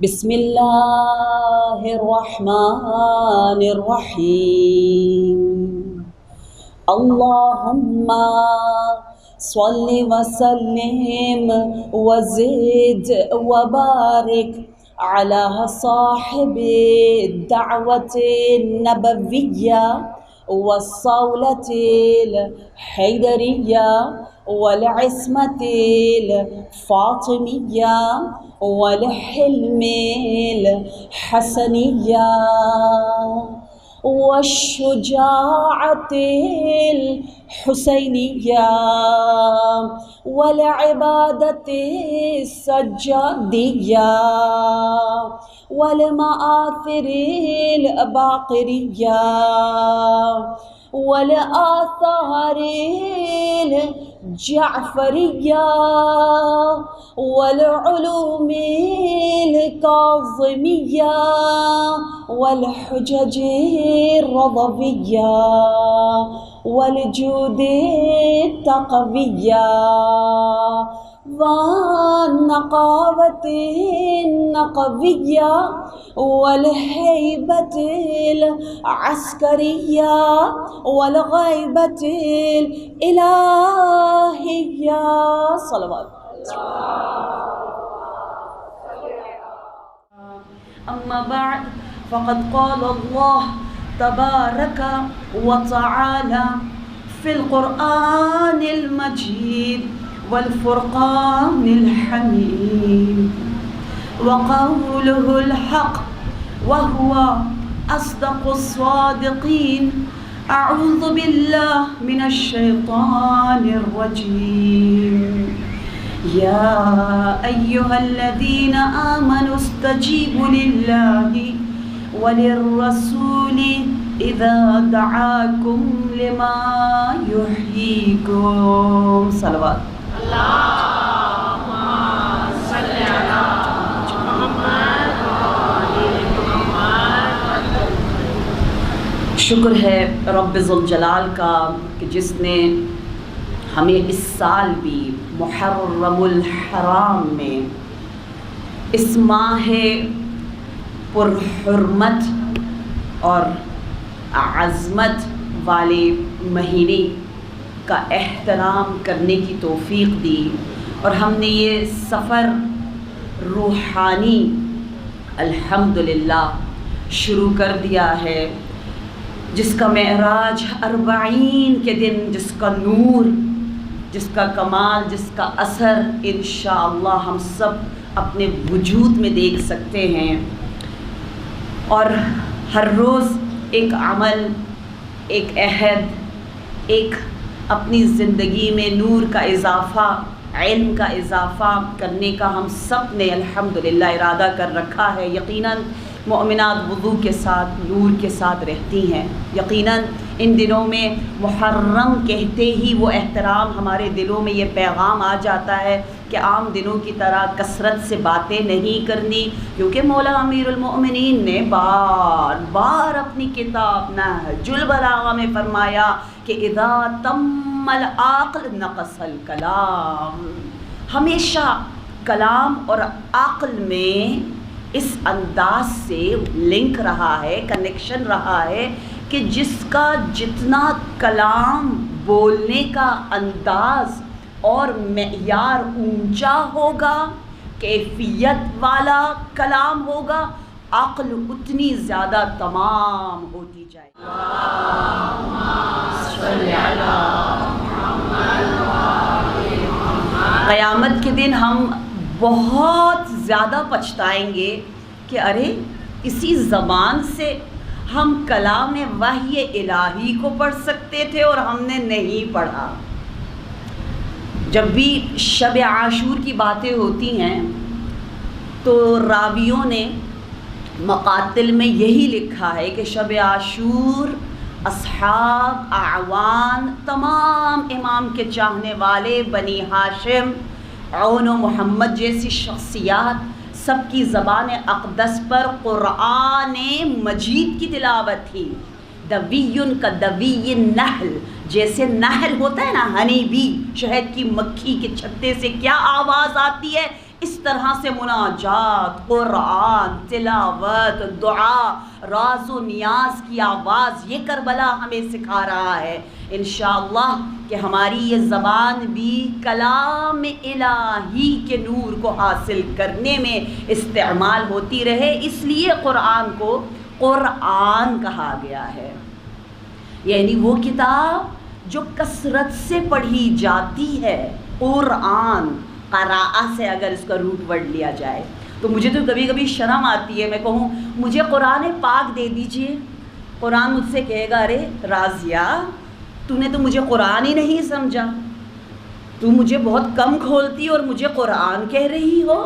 بسم اللہ الرحمن الرحیم اللہم صل وسلم وزد وبارک علی صاحب الدعوة النبویہ والصولة الحیدریہ والعصمة الفاطمیہ والحلم الحسنیہ والشجاعة الحسینیہ والعبادة السجادیہ والمآثر الباقریہ والآثار الجعفریہ والعلوم الکاظمیہ والحجج الرضویہ والجود التقویہ والنقاوة النقویہ والہیبة العسکریہ والغیبة الالہیہ صلوات. اما بعد فقد قال اللہ تبارک وتعالى في القرآن المجيد والفرقان الحميد وقوله الحق وهو أصدق الصادقين. أعوذ بالله من الشيطان الرجيم. يا أيها الذين آمنوا استجيبوا لله وللرسول إذا دعاكم لما يحييكم. صلوات. اللهم صل على محمد وآل محمد. شکر ہے رب ذوالجلال کا کہ جس نے ہمیں اس سال بھی محرم الحرام میں اس ماہ پرحرمت اور عظمت والے مہینے کا احترام کرنے کی توفیق دی اور ہم نے یہ سفر روحانی الحمدللہ شروع کر دیا ہے، جس کا معراج 40 کے دن، جس کا نور، جس کا کمال، جس کا اثر انشاءاللہ ہم سب اپنے وجود میں دیکھ سکتے ہیں. اور ہر روز ایک عمل، ایک عہد، ایک اپنی زندگی میں نور کا اضافہ، علم کا اضافہ کرنے کا ہم سب نے الحمدللہ ارادہ کر رکھا ہے. یقیناً مومنات وضو کے ساتھ، نور کے ساتھ رہتی ہیں. یقیناً ان دنوں میں محرم کہتے ہی وہ احترام ہمارے دلوں میں یہ پیغام آ جاتا ہے کہ عام دنوں کی طرح کثرت سے باتیں نہیں کرنی، کیونکہ مولا امیر المؤمنین نے بار بار اپنی کتاب نہج البلاغہ میں فرمایا کہ اذا تم العقل نقص الکلام. ہمیشہ کلام اور عقل میں اس انداز سے لنک رہا ہے، کنیکشن رہا ہے کہ جس کا جتنا کلام بولنے کا انداز اور معیار اونچا ہوگا، کیفیت والا کلام ہوگا، عقل اتنی زیادہ تمام ہوتی جائے. قیامت کے دن ہم بہت زیادہ پچھتائیں گے کہ ارے اسی زبان سے ہم کلام وحی الہی کو پڑھ سکتے تھے اور ہم نے نہیں پڑھا. جب بھی شب عاشور کی باتیں ہوتی ہیں تو راویوں نے مقاتل میں یہی لکھا ہے کہ شب عاشور اصحاب، اعوان، تمام امام کے چاہنے والے، بنی ہاشم، عون و محمد جیسی شخصیات، سب کی زبان اقدس پر قرآن مجید کی تلاوت تھی. دویٌ کا دوی النحل، جیسے نحل ہوتا ہے نا، ہنی بی، شہد کی مکھی کے چھتے سے کیا آواز آتی ہے، اس طرح سے مناجات، قرآن، تلاوت، دعا، راز و نیاز کی آواز، یہ کربلا ہمیں سکھا رہا ہے انشاءاللہ کہ ہماری یہ زبان بھی کلام الہی کے نور کو حاصل کرنے میں استعمال ہوتی رہے. اس لیے قرآن کو قرآن کہا گیا ہے، یعنی وہ کتاب جو کثرت سے پڑھی جاتی ہے. قرآن قراءہ سے اگر اس کا روٹ ورڈ لیا جائے تو مجھے تو کبھی کبھی شرم آتی ہے، میں کہوں مجھے قرآن پاک دے دیجئے، قرآن مجھ سے کہے گا ارے راضیہ تو نے تو مجھے قرآن ہی نہیں سمجھا، تو مجھے بہت کم کھولتی اور مجھے قرآن کہہ رہی ہو.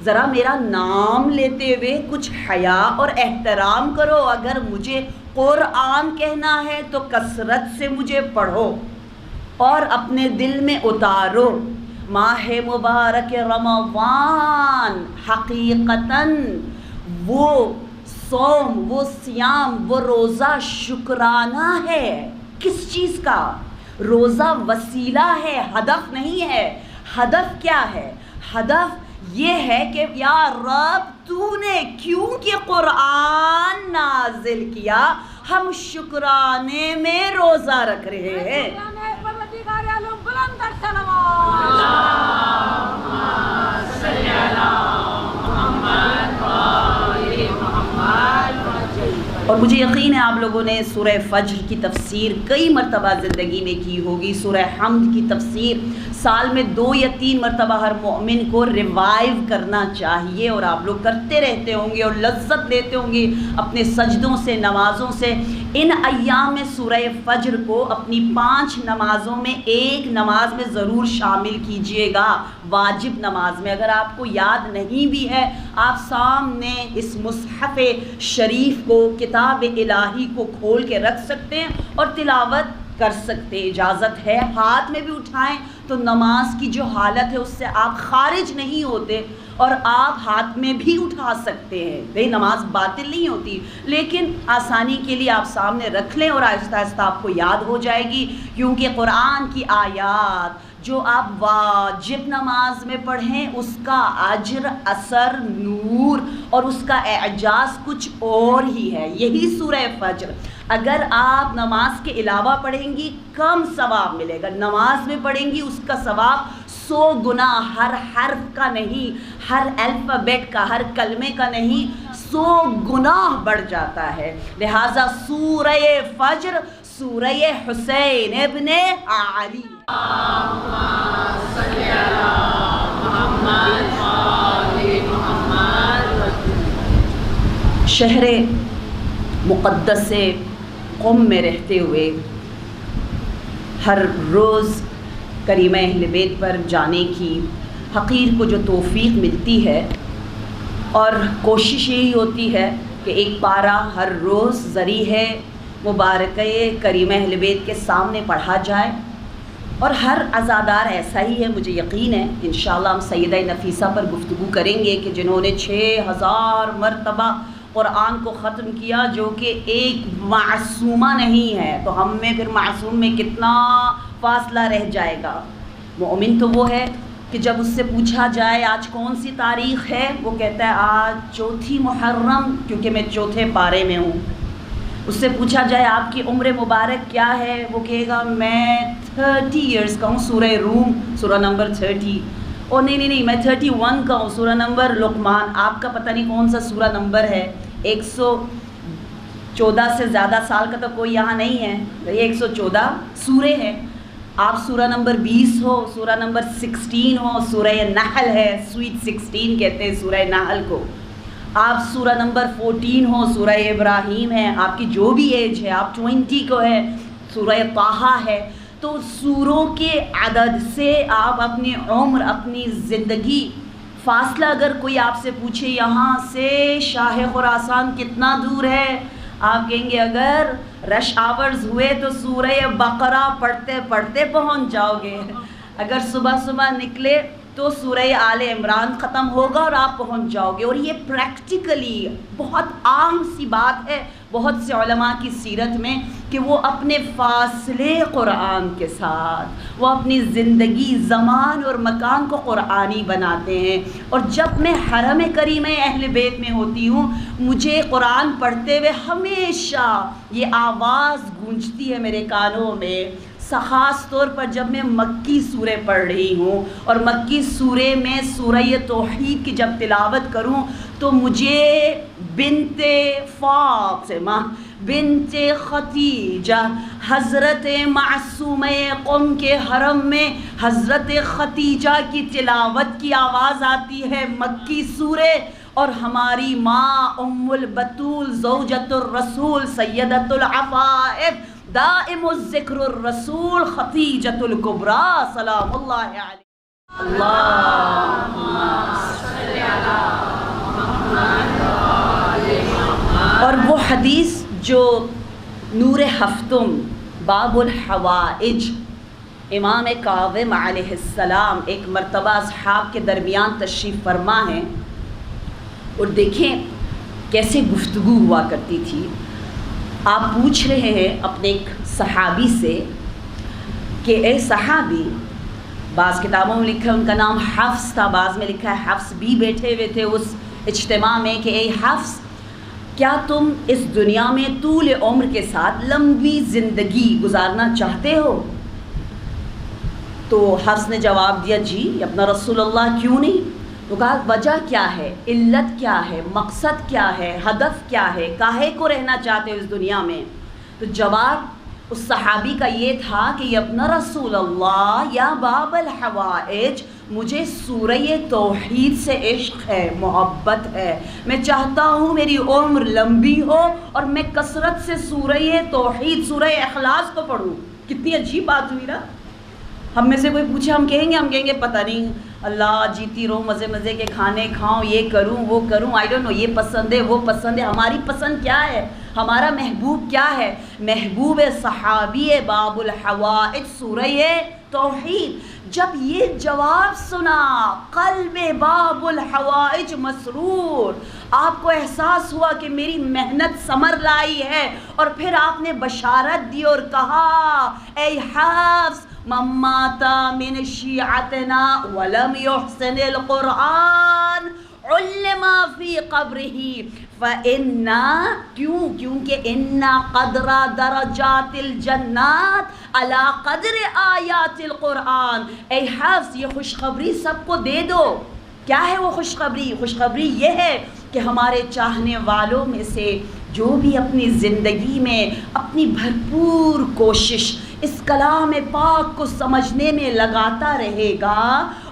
ذرا میرا نام لیتے ہوئے کچھ حیا اور احترام کرو. اگر مجھے قرآن کہنا ہے تو کثرت سے مجھے پڑھو اور اپنے دل میں اتارو. ماہ مبارک رمضان حقیقتاً وہ صوم، وہ صیام، وہ روزہ شکرانہ ہے. کس چیز کا؟ روزہ وسیلہ ہے، ہدف نہیں ہے. ہدف کیا ہے؟ ہدف یہ ہے کہ یا رب تو نے کیونکہ قرآن نازل کیا ہم شکرانے میں روزہ رکھ رہے ہیں. اور مجھے یقین ہے آپ لوگوں نے سورہ فجر کی تفسیر کئی مرتبہ زندگی میں کی ہوگی. سورہ حمد کی تفسیر سال میں 2 یا 3 مرتبہ ہر مومن کو ریوائیو کرنا چاہیے، اور آپ لوگ کرتے رہتے ہوں گے اور لذت لیتے ہوں گے اپنے سجدوں سے، نمازوں سے. ان ایام میں سورہ فجر کو اپنی 5 نمازوں میں ایک نماز میں ضرور شامل کیجئے گا، واجب نماز میں. اگر آپ کو یاد نہیں بھی ہے آپ سامنے اس مصحف شریف کو، کتاب الہی کو کھول کے رکھ سکتے ہیں اور تلاوت کر سکتے. اجازت ہے، ہاتھ میں بھی اٹھائیں تو نماز کی جو حالت ہے اس سے آپ خارج نہیں ہوتے، اور آپ ہاتھ میں بھی اٹھا سکتے ہیں. بھئی نماز باطل نہیں ہوتی، لیکن آسانی کے لیے آپ سامنے رکھ لیں اور آہستہ آہستہ آپ کو یاد ہو جائے گی. کیونکہ قرآن کی آیات جو آپ واجب نماز میں پڑھیں اس کا اجر، اثر، نور اور اس کا اعجاز کچھ اور ہی ہے. یہی سورہ فجر اگر آپ نماز کے علاوہ پڑھیں گی کم ثواب ملے گا. نماز میں پڑھیں گی اس کا ثواب 100 گنا، ہر حرف کا نہیں، ہر الفابیٹ کا، ہر کلمے کا نہیں، 100 گنا بڑھ جاتا ہے. لہٰذا سورہ فجر سورہ حسین ابن علی شہر مقدس قم میں رہتے ہوئے ہر روز کریمہ اہل بیت پر جانے کی حقیر کو جو توفیق ملتی ہے، اور کوشش یہی ہوتی ہے کہ ایک پارہ ہر روز ذریعہ مبارکہ کریمہ اہل بیت کے سامنے پڑھا جائے. اور ہر عزادار ایسا ہی ہے، مجھے یقین ہے. انشاءاللہ ہم سیدہ نفیسہ پر گفتگو کریں گے کہ جنہوں نے 6000 مرتبہ قرآن کو ختم کیا، جو کہ ایک معصومہ نہیں ہے. تو ہم میں پھر معصوم میں کتنا فاصلہ رہ جائے گا. مومن تو وہ ہے کہ جب اس سے پوچھا جائے آج کون سی تاریخ ہے، وہ کہتا ہے آج 4 محرم، کیونکہ میں 4تھے پارے میں ہوں. اس سے پوچھا جائے آپ کی عمر مبارک کیا ہے، وہ کہے گا میں 30 ایئرس کا ہوں. سورہ روم سورہ نمبر 30. او نہیں میں 31 کا ہوں، سورہ نمبر لقمان. آپ کا پتہ نہیں کون سا سورہ نمبر ہے. 114 سے زیادہ سال کا تو کوئی یہاں نہیں ہے. یہ 114 سورے ہیں. آپ سورہ نمبر 20 ہو، سورہ نمبر 16 ہو، سورہ نحل ہے، سویٹ 16 کہتے ہیں سورہ نحل کو. آپ سورہ نمبر 14 ہو، سورہ ابراہیم ہے. آپ کی جو بھی ایج ہے، آپ 20 کو ہے، سورہ طٰہٰ ہے. تو سوروں کے عدد سے آپ اپنی عمر، اپنی زندگی، فاصلہ اگر کوئی آپ سے پوچھے یہاں سے شاہ خراسان کتنا دور ہے، آپ کہیں گے اگر رش آورز ہوئے تو سورہ بقرہ پڑھتے پڑھتے پہنچ جاؤ گے. اگر صبح صبح نکلے تو سورہ آل عمران ختم ہوگا اور آپ پہنچ جاؤ گے. اور یہ پریکٹیکلی بہت عام سی بات ہے بہت سے علماء کی سیرت میں کہ وہ اپنے فاصلے قرآن کے ساتھ وہ اپنی زندگی زمان اور مکان کو قرآنی بناتے ہیں. اور جب میں حرم کریمہ اہل بیت میں ہوتی ہوں مجھے قرآن پڑھتے ہوئے ہمیشہ یہ آواز گونجتی ہے میرے کانوں میں. خاص طور پر جب میں مکی سورہ پڑھ رہی ہوں اور مکی سورہ میں سورہ توحید کی جب تلاوت کروں تو مجھے بنت فاطمہ بنت ختیجہ حضرت معصومہ قم کے حرم میں حضرت ختیجہ کی تلاوت کی آواز آتی ہے مکی سورہ. اور ہماری ماں ام البتول زوجۃ الرسول سیدۃ العفائف دائم الذکر الرسول ختیجۃ الکبریٰ سلام اللہ علیہ اللہم صلی علی محمد. اور وہ حدیث جو نور ہفتم باب الحوائج امام کاظم علیہ السلام ایک مرتبہ اصحاب کے درمیان تشریف فرما ہیں اور دیکھیں کیسے گفتگو ہوا کرتی تھی. آپ پوچھ رہے ہیں اپنے ایک صحابی سے کہ اے صحابی، بعض کتابوں میں لکھا ہے ان کا نام حفص تھا، بعض میں لکھا ہے حفص بھی بیٹھے ہوئے تھے اس اجتماع میں، کہ اے حفص کیا تم اس دنیا میں طول عمر کے ساتھ لمبی زندگی گزارنا چاہتے ہو؟ تو حفص نے جواب دیا جی اپنا رسول اللہ کیوں نہیں. تو کہا وجہ کیا ہے، علت کیا ہے، مقصد کیا ہے، ہدف کیا ہے، کاہے کو رہنا چاہتے ہو اس دنیا میں؟ تو جواب اس صحابی کا یہ تھا کہ اپنا رسول اللہ یا باب الحوائج مجھے سورہ توحید سے عشق ہے، محبت ہے. میں چاہتا ہوں میری عمر لمبی ہو اور میں کثرت سے سورہ توحید سورہ اخلاص کو پڑھوں. کتنی عجیب بات ہوئی نا. ہم میں سے کوئی پوچھے ہم کہیں گے پتہ نہیں اللہ جیتی رہوں مزے مزے کے کھانے کھاؤں یہ کروں وہ کروں آئی ڈونٹ نو یہ پسند ہے وہ پسند ہے. ہماری پسند کیا ہے؟ ہمارا محبوب کیا ہے؟ محبوب صحابی باب الحوائج سورہ توحید. جب یہ جواب سنا قلب باب الحوائج مسرور، آپ کو احساس ہوا کہ میری محنت ثمر لائی ہے. اور پھر آپ نے بشارت دی اور کہا اے حفص من مات من شیعتنا ولم يحسن القرآن علم فی قبرہ کیونکہ انا قدر درجات الجنات علی قدر آیات القرآن. اے حفظ یہ خوشخبری سب کو دے دو. کیا ہے وہ خوشخبری؟ خوشخبری یہ ہے کہ ہمارے چاہنے والوں میں سے جو بھی اپنی زندگی میں اپنی بھرپور کوشش اس کلام پاک کو سمجھنے میں لگاتا رہے گا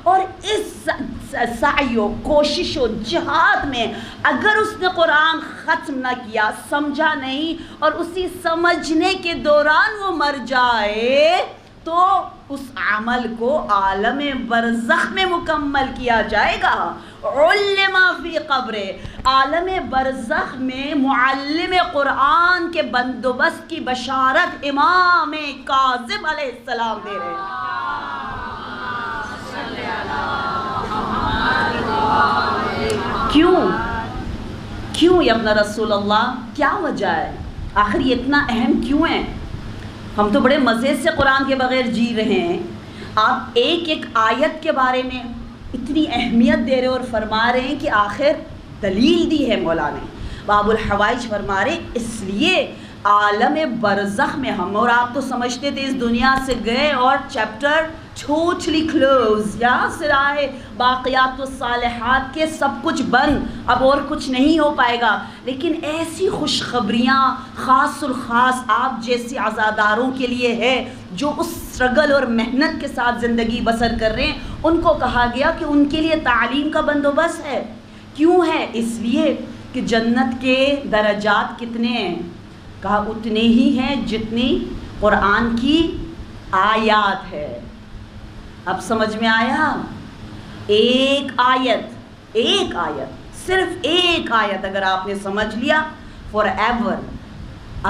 اور اس سعی و کوشش و جہاد میں اگر اس نے قرآن ختم نہ کیا، سمجھا نہیں، اور اسی سمجھنے کے دوران وہ مر جائے تو اس عمل کو عالم برزخ میں مکمل کیا جائے گا. علم فی قبر، عالم برزخ میں معلم قرآن کے بندوبست کی بشارت امام کاظم علیہ السلام دے رہے ہیں. کیوں یا اپنا رسول اللہ؟ کیا وجہ ہے؟ آخر یہ اتنا اہم کیوں ہے؟ ہم تو بڑے مزے سے قرآن کے بغیر جی رہے ہیں، آپ ایک ایک آیت کے بارے میں اتنی اہمیت دے رہے اور فرما رہے ہیں کہ آخر دلیل دی ہے مولا نے. باب الحوائج فرما رہے اس لیے عالم برزخ میں ہم اور آپ تو سمجھتے تھے اس دنیا سے گئے اور چیپٹر ٹوٹلی کلوز، یا سرائے باقیات الصالحات کے سب کچھ بند، اب اور کچھ نہیں ہو پائے گا. لیکن ایسی خوشخبریاں خاص الخاص آپ جیسے عزاداروں کے لیے ہے جو اس اسٹرگل اور محنت کے ساتھ زندگی بسر کر رہے ہیں. ان کو کہا گیا کہ ان کے لیے تعلیم کا بندوبست ہے. کیوں ہے؟ اس لیے کہ جنت کے درجات کتنے ہیں؟ کہا اتنے ہی ہیں جتنی قرآن کی آیات ہے. اب سمجھ میں آیا؟ ایک آیت صرف ایک آیت اگر آپ نے سمجھ لیا فار ایور،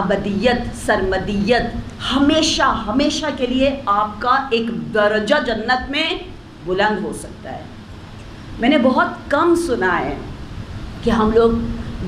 ابدیت سرمدیت، ہمیشہ کے لیے آپ کا ایک درجہ جنت میں بلند ہو سکتا ہے۔ میں نے بہت کم سنا ہے کہ ہم لوگ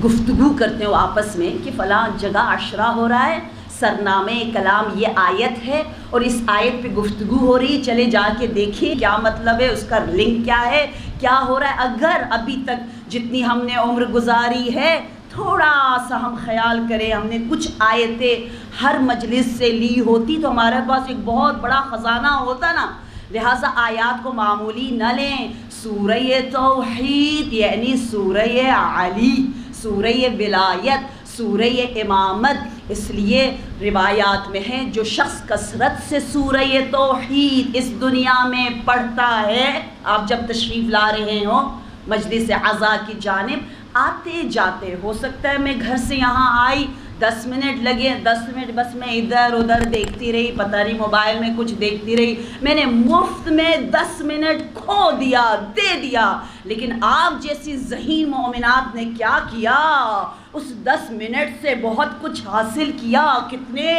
گفتگو کرتے ہیں آپس میں کہ فلاں جگہ عشرہ ہو رہا ہے، سرنامے کلام یہ آیت ہے اور اس آیت پہ گفتگو ہو رہی ہے، چلے جا کے دیکھیں کیا مطلب ہے، اس کا لنک کیا ہے، کیا ہو رہا ہے۔ اگر ابھی تک جتنی ہم نے عمر گزاری ہے تھوڑا سا ہم خیال کریں، ہم نے کچھ آیتیں ہر مجلس سے لی ہوتی تو ہمارے پاس ایک بہت بڑا خزانہ ہوتا نا۔ لہٰذا آیات کو معمولی نہ لیں۔ سورہ توحید یعنی سورہ علی، سورہ ولایت، سورہ امامت، اس لیے روایات میں ہے جو شخص کثرت سے سورہ توحید اس دنیا میں پڑھتا ہے، آپ جب تشریف لا رہے ہوں مجلس عزا کی جانب آتے جاتے، ہو سکتا ہے میں گھر سے یہاں آئی 10 منٹ لگے، 10 منٹ بس میں ادھر ادھر دیکھتی رہی، پتہ نہیں موبائل میں کچھ دیکھتی رہی، میں نے مفت میں 10 منٹ کھو دیا، دے دیا۔ لیکن آپ جیسی ذہین مومنات نے کیا کیا، اس 10 منٹ سے بہت کچھ حاصل کیا، کتنے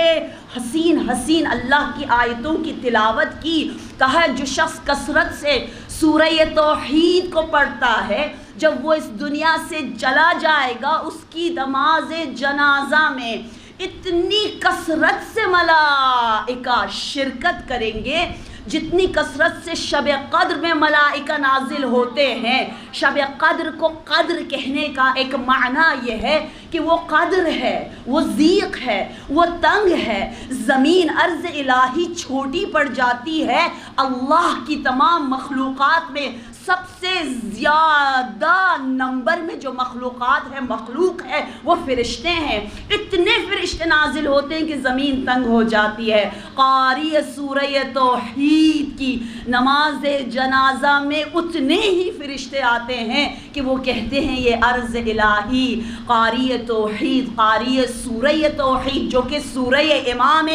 حسین حسین اللہ کی آیتوں کی تلاوت کی۔ کہا جو شخص کثرت سے سورہ توحید کو پڑھتا ہے، جب وہ اس دنیا سے چلا جائے گا اس کی نماز جنازہ میں اتنی کثرت سے ملائکہ شرکت کریں گے جتنی کثرت سے شب قدر میں ملائکہ نازل ہوتے ہیں۔ شب قدر کو قدر کہنے کا ایک معنی یہ ہے کہ وہ قدر ہے، وہ ضیق ہے، وہ تنگ ہے، زمین ارض الہی چھوٹی پڑ جاتی ہے، اللہ کی تمام مخلوقات میں سب سے زیادہ نمبر میں جو مخلوقات ہے، مخلوق ہے، وہ فرشتے ہیں۔ اتنے فرشتے نازل ہوتے ہیں کہ زمین تنگ ہو جاتی ہے۔ قاری سورہ توحید کی نماز جنازہ میں اتنے ہی فرشتے آتے ہیں کہ وہ کہتے ہیں یہ عرض الہی قاری توحید، قاری سورہ توحید جو کہ سورہ امام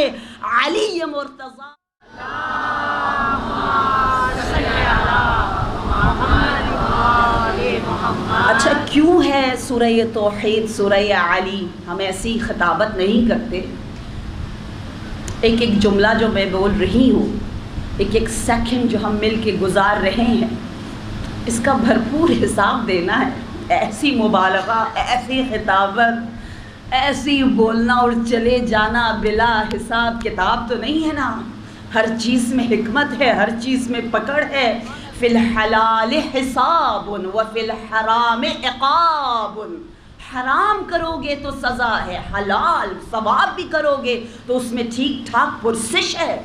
علی مرتضی۔ اچھا کیوں ہے سورہ توحید سورہ علی؟ ہم ایسی خطابت نہیں کرتے۔ ایک ایک جملہ جو میں بول رہی ہوں، ایک ایک سیکنڈ جو ہم مل کے گزار رہے ہیں، اس کا بھرپور حساب دینا ہے۔ ایسی مبالغہ، ایسی خطابت، ایسی بولنا اور چلے جانا بلا حساب کتاب تو نہیں ہے نا۔ ہر چیز میں حکمت ہے، ہر چیز میں پکڑ ہے۔ فی الحلال حساب وفی الحرام عقاب۔ حرام کرو گے تو سزا ہے، حلال ثواب بھی کرو گے تو اس میں ٹھیک ٹھاک پرسش ہے۔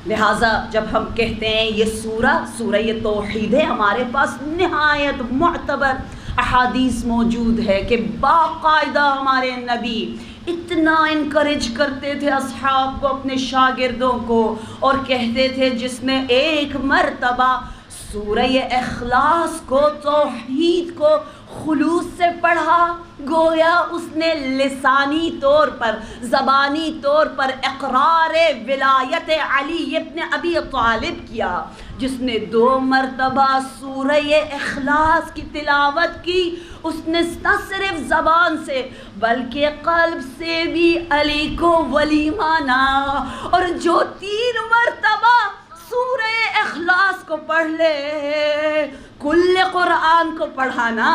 لہٰذا جب ہم کہتے ہیں یہ سورہ توحید ہے، ہمارے پاس نہایت معتبر احادیث موجود ہے کہ باقاعدہ ہمارے نبی اتنا انکریج کرتے تھے اصحاب کو، اپنے شاگردوں کو، اور کہتے تھے جس نے ایک مرتبہ سورہ اخلاص کو، توحید کو خلوص سے پڑھا، گویا اس نے لسانی طور پر، زبانی طور پر اقرار ولایت علی ابن ابی طالب کیا۔ جس نے 2 مرتبہ سورہ اخلاص کی تلاوت کی، اس نے نہ صرف زبان سے بلکہ قلب سے بھی علی کو ولی مانا۔ اور جو 3 مرتبہ سورہ اخلاص کو پڑھ لے، کل قرآن کو پڑھانا،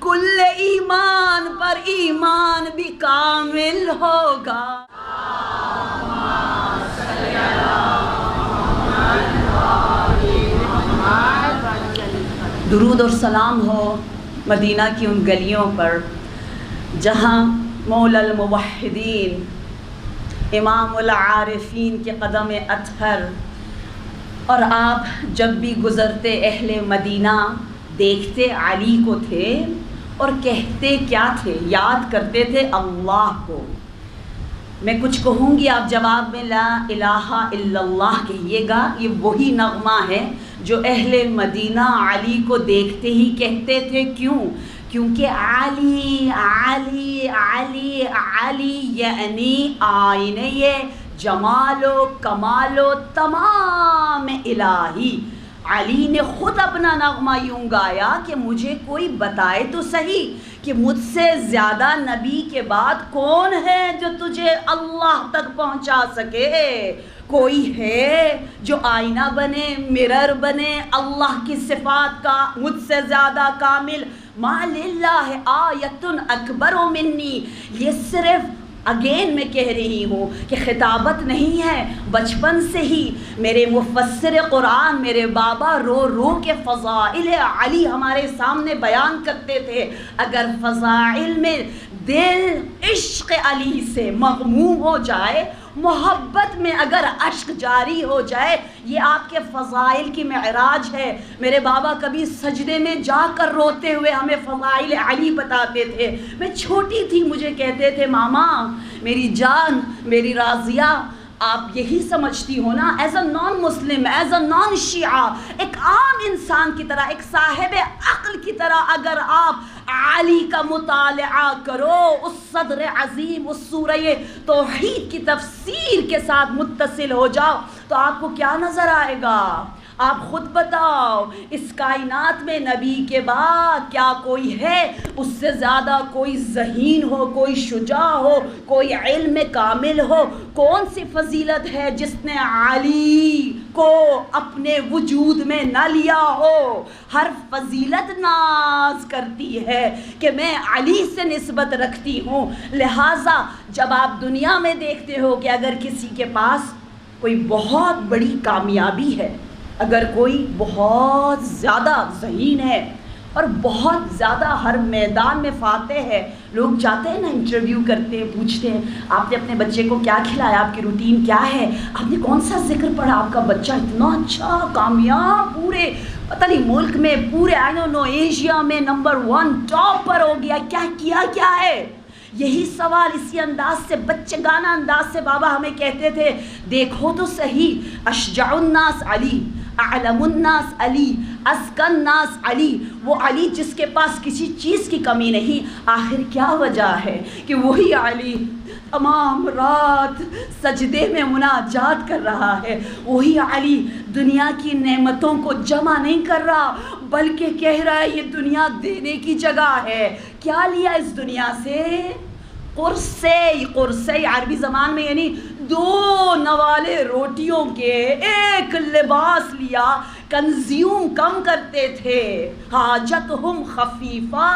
کل ایمان پر ایمان بھی کامل ہوگا۔ درود اور سلام ہو مدینہ کی ان گلیوں پر جہاں مولا الموحدین امام العارفین کے قدم اطہر، اور آپ جب بھی گزرتے اہل مدینہ دیکھتے علی کو تھے اور کہتے کیا تھے، یاد کرتے تھے اللہ کو۔ میں کچھ کہوں گی، آپ جواب میں لا الہ الا اللہ کہیے گا۔ یہ وہی نغمہ ہے جو اہل مدینہ علی کو دیکھتے ہی کہتے تھے۔ کیوں؟ کیونکہ علی علی علی علی یعنی آئینہ جمال و کمال و تمام الہی۔ علی نے خود اپنا نغمہ یوں گایا کہ مجھے کوئی بتائے تو صحیح کہ مجھ سے زیادہ نبی کے بعد کون ہے جو تجھے اللہ تک پہنچا سکے؟ کوئی ہے جو آئینہ بنے، مرر بنے، اللہ کی صفات کا مجھ سے زیادہ کامل؟ ما للہ آیۃ اکبر منی. یہ صرف اگین میں کہہ رہی ہوں کہ خطابت نہیں ہے، بچپن سے ہی میرے مفسر قرآن میرے بابا رو رو کے فضائل علی ہمارے سامنے بیان کرتے تھے. اگر فضائل میں دل عشق علی سے مغموم ہو جائے، محبت میں اگر اشک جاری ہو جائے، یہ آپ کے فضائل کی معراج ہے. میرے بابا کبھی سجدے میں جا کر روتے ہوئے ہمیں فضائل علی بتاتے تھے. میں چھوٹی تھی، مجھے کہتے تھے ماما میری جان، میری راضیہ، آپ یہی سمجھتی ہو نا as a non Muslim, as a non Shia, ایک عام انسان کی طرح، ایک صاحب عقل کی طرح اگر آپ علی کا مطالعہ کرو، اس صدر عظیم، اس سورہ توحید کی تفسیر کے ساتھ متصل ہو جاؤ، تو آپ کو کیا نظر آئے گا؟ آپ خود بتاؤ، اس کائنات میں نبی کے بعد کیا کوئی ہے اس سے زیادہ کوئی ذہین ہو، کوئی شجاع ہو، کوئی علم کامل ہو؟ کون سی فضیلت ہے جس نے علی کو اپنے وجود میں نہ لیا ہو؟ ہر فضیلت ناز کرتی ہے کہ میں علی سے نسبت رکھتی ہوں. لہٰذا جب آپ دنیا میں دیکھتے ہو کہ اگر کسی کے پاس کوئی بہت بڑی کامیابی ہے، اگر کوئی بہت زیادہ ذہین ہے اور بہت زیادہ ہر میدان میں فاتح ہے، لوگ جاتے ہیں نا انٹرویو کرتے ہیں، پوچھتے ہیں آپ نے اپنے بچے کو کیا کھلایا، آپ کی روٹین کیا ہے، آپ نے کون سا ذکر پڑھا، آپ کا بچہ اتنا اچھا کامیاب، پورے پتہ نہیں ملک میں، پورے آئی ڈونٹ نو ایشیا میں نمبر 1 ٹاپ پر ہو گیا، کیا ہے؟ یہی سوال اسی انداز سے، بچگانہ انداز سے بابا ہمیں کہتے تھے. دیکھو تو صحیح، اشجع الناس علی، اعلم الناس علی، ازکی الناس علی، وہ علی جس کے پاس کسی چیز کی کمی نہیں. آخر کیا وجہ ہے کہ وہی علی تمام رات سجدے میں مناجات کر رہا ہے، وہی علی دنیا کی نعمتوں کو جمع نہیں کر رہا بلکہ کہہ رہا ہے یہ دنیا دینے کی جگہ ہے. کیا لیا اس دنیا سے؟ قرصے عربی زبان میں یعنی 2 نوالے روٹیوں کے، ایک لباس لیا. کنزیوم کم کرتے تھے، حاجتہم خفیفہ،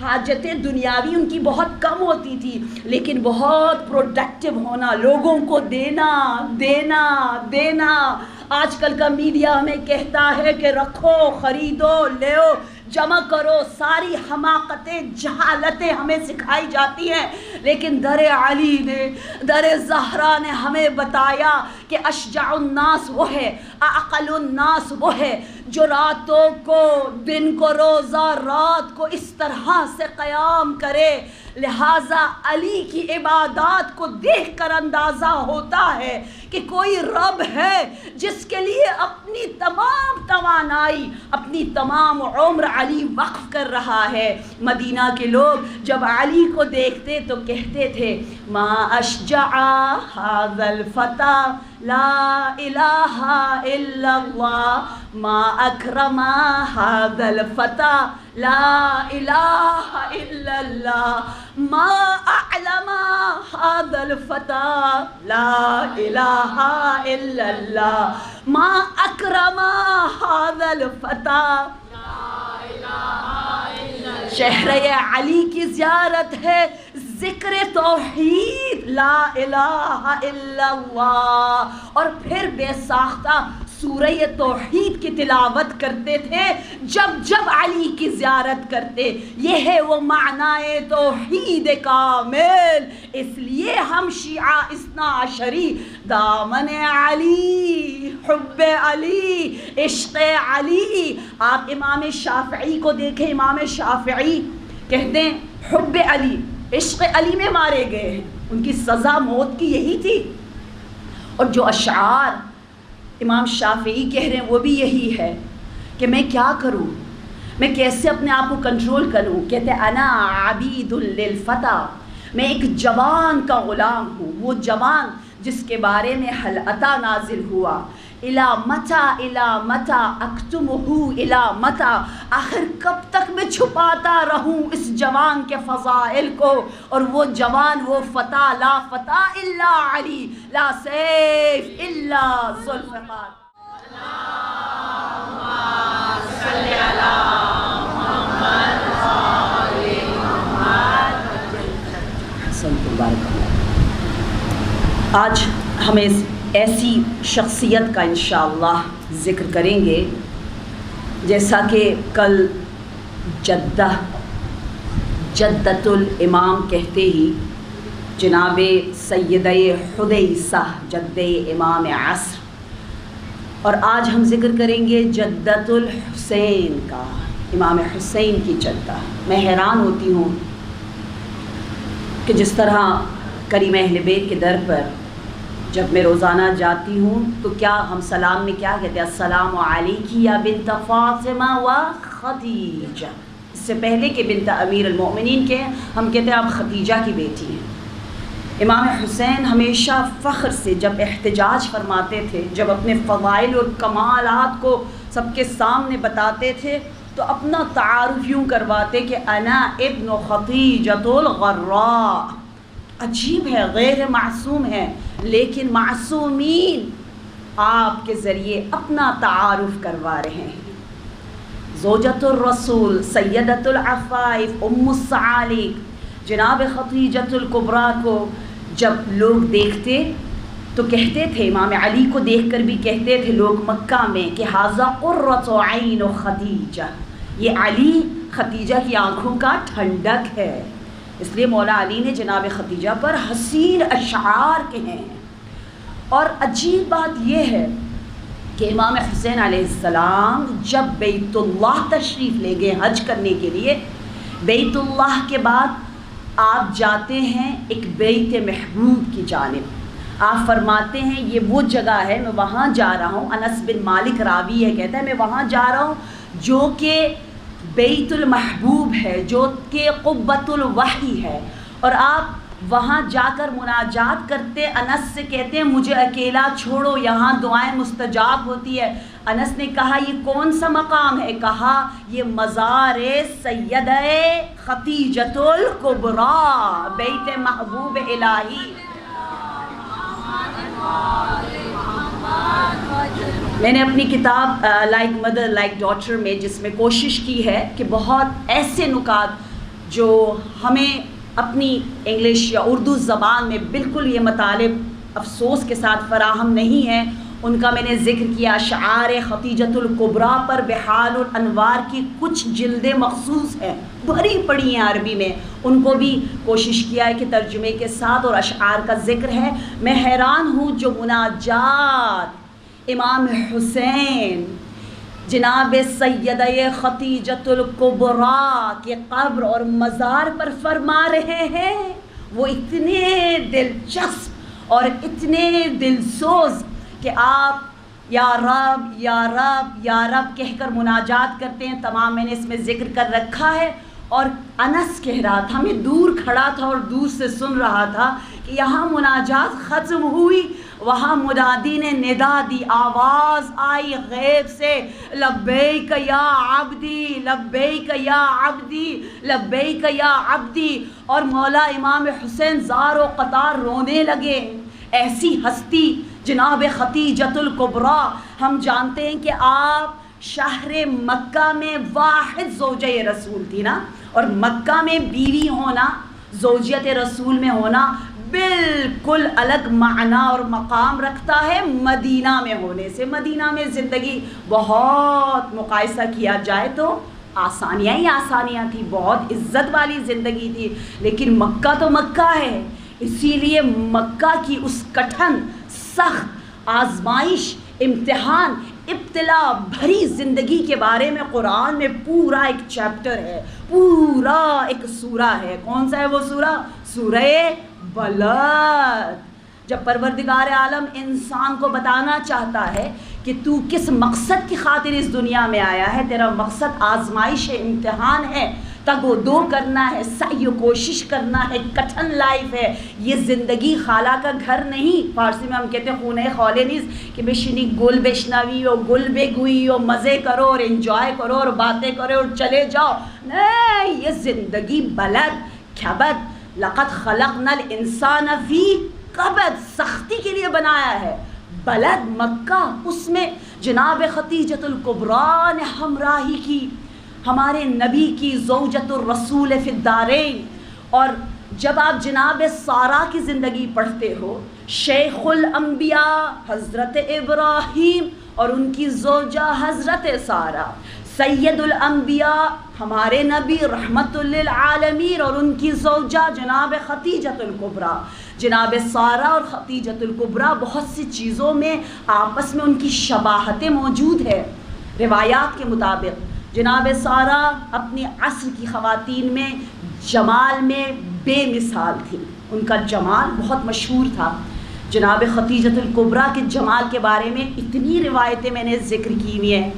حاجتیں دنیاوی ان کی بہت کم ہوتی تھی، لیکن بہت پروڈکٹیو ہونا، لوگوں کو دینا. آج کل کا میڈیا ہمیں کہتا ہے کہ رکھو، خریدو، لیو، جمع کرو، ساری حماقتیں، جہالتیں ہمیں سکھائی جاتی ہیں. لیکن در علی نے، در زہرا نے ہمیں بتایا کہ اشجع الناس وہ ہے، اعقل الناس وہ ہے جو راتوں کو، دن کو روزہ، رات کو اس طرح سے قیام کرے. لہٰذا علی کی عبادات کو دیکھ کر اندازہ ہوتا ہے کہ کوئی رب ہے جس کے لیے اپنی تمام توانائی، اپنی تمام عمر علی وقف کر رہا ہے. مدینہ کے لوگ جب علی کو دیکھتے تو کہتے تھے ما اشجع ھذا الفتى لا الہ الا اللہ، ما اکرم ھذا الفتى لا الہ الا اللہ، ما اعلم ھذا الفتى لا الہ الا اللہ، ما اکرم ھذا الفتى. شہر علی کی زیارت ہے ذکر توحید، لا الہ الا اللہ، اور پھر بے ساختہ سورہ توحید کی تلاوت کرتے تھے جب علی کی زیارت کرتے. یہ ہے وہ معنی توحید کامل. اس لیے ہم شیعہ اثنا عشری دامن علی، حب علی، عشق علی. آپ امام شافعی کو دیکھیں، امام شافعی کہتے ہیں حب علی، عشق علی میں مارے گئے ہیں، ان کی سزا موت کی یہی تھی. اور جو اشعار امام شافعی کہہ رہے ہیں وہ بھی یہی ہے کہ میں کیا کروں، میں کیسے اپنے آپ کو کنٹرول کروں. کہتے ہیں انا عبید للفتى، میں ایک جوان کا غلام ہوں. وہ جوان جس کے بارے میں حل عطا نازل ہوا الا متا اکتمہ الا متا، آخر کب تک میں چھپاتا رہوں اس جوان کے فضائل کو، اور وہ جوان وہ فتح لا فتح الا علی، لا سیف الا ذوالفقار۔ آج ہم ایسی شخصیت کا انشاءاللہ ذکر کریں گے جیسا کہ کل جدت الامام کہتے ہی جناب سیدہ حدیثہ جد امام عصر، اور آج ہم ذکر کریں گے جدت الحسین کا، امام حسین کی جدہ۔ میں حیران ہوتی ہوں کہ جس طرح کریم اہل بیت کے در پر جب میں روزانہ جاتی ہوں تو کیا ہم سلام میں کیا کہتے ہیں؟ السلام علیکی یا بنت فاطمہ و خدیجہ، اس سے پہلے کہ بنت امیر المؤمنین کے ہم کہتے ہیں آپ خدیجہ کی بیٹی ہیں۔ امام حسین ہمیشہ فخر سے جب احتجاج فرماتے تھے، جب اپنے فضائل اور کمالات کو سب کے سامنے بتاتے تھے تو اپنا تعارف یوں کرواتے کہ انا ابن خدیجۃ الغراء۔ عجیب ہے، غیر معصوم ہے لیکن معصومین آپ کے ذریعے اپنا تعارف کروا رہے ہیں۔ زوجۃ الرسول سیدۃ العفائف ام الصعالق جناب خدیجۃ الکبریٰ کو جب لوگ دیکھتے تو کہتے تھے، امام علی کو دیکھ کر بھی کہتے تھے لوگ مکہ میں کہ ھذا قرۃ عین خدیجہ، یہ علی خدیجہ کی آنکھوں کا ٹھنڈک ہے۔ اس لیے مولا علی نے جناب خدیجہ پر حسین اشعار کہے ہیں۔ اور عجیب بات یہ ہے کہ امام حسین علیہ السلام جب بیت اللہ تشریف لے گئے حج کرنے کے لیے، بیت اللہ کے بعد آپ جاتے ہیں ایک بیت محبوب کی جانب۔ آپ فرماتے ہیں یہ وہ جگہ ہے، میں وہاں جا رہا ہوں۔ انس بن مالک راوی ہے، کہتا ہے میں وہاں جا رہا ہوں جو کہ بیت المحبوب ہے، جو کہ قبۃ الوحی ہے، اور آپ وہاں جا کر مناجات کرتے۔ انس سے کہتے ہیں مجھے اکیلا چھوڑو، یہاں دعائیں مستجاب ہوتی ہے۔ انس نے کہا یہ کون سا مقام ہے؟ کہا یہ مزار سیدہ خدیجۃ الکبریٰ، بیت محبوب الہی۔ میں نے اپنی کتاب لائک مدر لائک ڈاٹر میں جس میں کوشش کی ہے کہ بہت ایسے نکات جو ہمیں اپنی انگلش یا اردو زبان میں بالکل یہ مطالب افسوس کے ساتھ فراہم نہیں ہیں، ان کا میں نے ذکر کیا۔ اشعار خدیجۃ الکبریٰ پر بحار الانوار کی کچھ جلدیں مخصوص ہیں، بھری پڑی ہیں عربی میں، ان کو بھی کوشش کیا ہے کہ ترجمے کے ساتھ اور اشعار کا ذکر ہے۔ میں حیران ہوں جو مناجات امام حسین جناب سیدہ خدیجۃ الکبریٰ کے قبر اور مزار پر فرما رہے ہیں، وہ اتنے دلچسپ اور اتنے دلسوز کہ آپ یا رب یا رب یا رب کہہ کر مناجات کرتے ہیں۔ تمام میں نے اس میں ذکر کر رکھا ہے۔ اور انس کہہ رہا تھا، میں دور کھڑا تھا اور دور سے سن رہا تھا کہ یہاں مناجات ختم ہوئی، وہاں منادی نے ندا دی، آواز آئی غیب سے، لبیک یا عبدی لبیک یا عبدی لبیک یا عبدی، اور مولا امام حسین زار و قطار رونے لگے۔ ایسی ہستی جناب خدیجۃ الکبریٰ، ہم جانتے ہیں کہ آپ شہر مکہ میں واحد زوجہ رسول تھی نا، اور مکہ میں بیوی ہونا، زوجیت رسول میں ہونا بالکل الگ معنی اور مقام رکھتا ہے مدینہ میں ہونے سے۔ مدینہ میں زندگی بہت مقایسہ کیا جائے تو آسانیاں ہی آسانیاں تھی، بہت عزت والی زندگی تھی، لیکن مکہ تو مکہ ہے۔ اسی لیے مکہ کی اس کٹھن سخت آزمائش، امتحان، ابتلا بھری زندگی کے بارے میں قرآن میں پورا ایک چیپٹر ہے، پورا ایک سورہ ہے۔ کون سا ہے وہ سورہ؟ سورہ بلد۔ جب پروردگار عالم انسان کو بتانا چاہتا ہے کہ تو کس مقصد کی خاطر اس دنیا میں آیا ہے، تیرا مقصد آزمائش ہے، امتحان ہے، تگ و دو کرنا ہے، سعی و کوشش کرنا ہے، کٹھن لائف ہے یہ زندگی، خالہ کا گھر نہیں۔ فارسی میں ہم کہتے ہیں خونے خولے نیز کہ بشنی گل بشنوی ہو، گل بگوئی ہو، مزے کرو اور انجوائے کرو اور باتیں کرو اور چلے جاؤ، نہیں، یہ زندگی بلد کھبد، لقد خلقنا الانسان فی کبد، سختی کے لیے بنایا ہے۔ بلد مکہ، اس میں جناب خدیجۃ الکبریٰ نے ہمراہی کی، ہمارے نبی کی زوجۃ الرسول فی الدارین۔ اور جب آپ جناب سارہ کی زندگی پڑھتے ہو، شیخ الانبیاء حضرت ابراہیم اور ان کی زوجہ حضرت سارہ، سید الانبیاء ہمارے نبی رحمت للعالمین اور ان کی زوجہ جناب خدیجۃ الکبریٰ، جناب سارہ اور خدیجۃ الکبریٰ بہت سی چیزوں میں آپس میں ان کی شباہتیں موجود ہے۔ روایات کے مطابق جناب سارہ اپنی عصر کی خواتین میں جمال میں بے مثال تھی، ان کا جمال بہت مشہور تھا۔ جناب خدیجۃ الکبریٰ کے جمال کے بارے میں اتنی روایتیں میں نے ذکر کی ہوئی ہیں،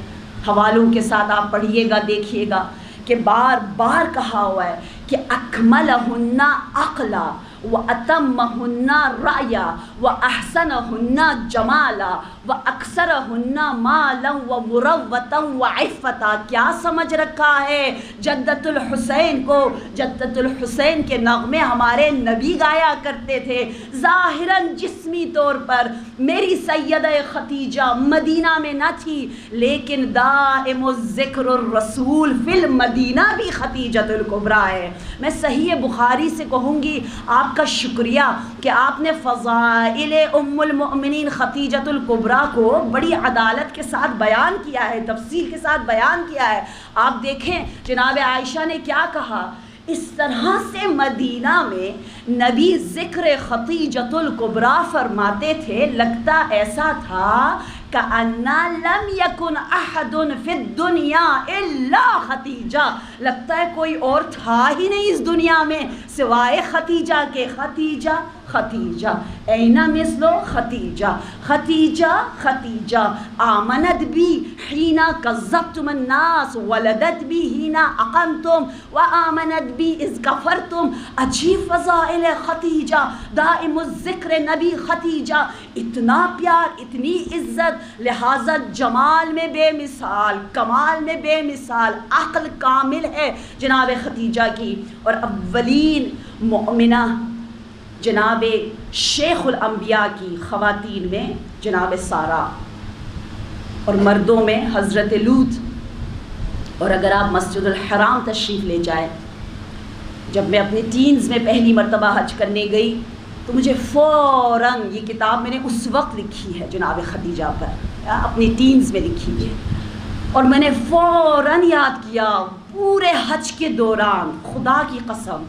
حوالوں کے ساتھ آپ پڑھیے گا، دیکھیے گا کہ بار بار کہا ہوا ہے کہ اکملہن عقلا واتمہن رأیا واحسنہن جمالا واکثرہن مالا ومروۃ وعفتا۔ کیا سمجھ رکھا ہے جدت الحسین کو؟ جدت الحسین کے نغمے ہمارے نبی گایا کرتے تھے۔ ظاہراً جسمی طور پر میری سیدہ خدیجہ مدینہ میں نہ تھی، لیکن دائم الذکر الرسول فی المدینہ بھی خدیجۃ الکبریٰ ہے۔ میں صحیح بخاری سے کہوں گی آپ کا شکریہ کہ آپ نے فضائل ام المؤمنین خدیجۃ الکبریٰ کو بڑی عدالت کے ساتھ بیان کیا ہے، تفصیل کے ساتھ بیان کیا ہے۔ آپ دیکھیں جناب عائشہ نے کیا کہا، اس طرح سے مدینہ میں نبی ذکر خدیجۃ الکبریٰ فرماتے تھے، لگتا ایسا تھا کأنّا لم یکن احد فی الدنیا الا خدیجہ، لگتا ہے کوئی اور تھا ہی نہیں اس دنیا میں سوائے خدیجہ کے۔ خدیجہ خدیجہ این مثل خدیجہ، خدیجہ خدیجہ آمنت بی حین کذبتم الناس، ولدت بی حین اقمتم وآمنت بی اذ کفرتم۔ عجیب فضائل خدیجہ، دائم الذکر نبی خدیجہ، اتنا پیار، اتنی عزت، لہذا جمال میں بے مثال، کمال میں بے مثال، عقل کامل ہے جناب خدیجہ کی۔ اور اولین مؤمنہ جناب شیخ الانبیاء کی خواتین میں جناب سارہ، اور مردوں میں حضرت لوط۔ اور اگر آپ مسجد الحرام تشریف لے جائیں، جب میں اپنی ٹینز میں پہلی مرتبہ حج کرنے گئی تو مجھے فوراً یہ کتاب میں نے اس وقت لکھی ہے جناب خدیجہ پر، اپنی ٹینز میں لکھی ہے، اور میں نے فوراً یاد کیا پورے حج کے دوران، خدا کی قسم،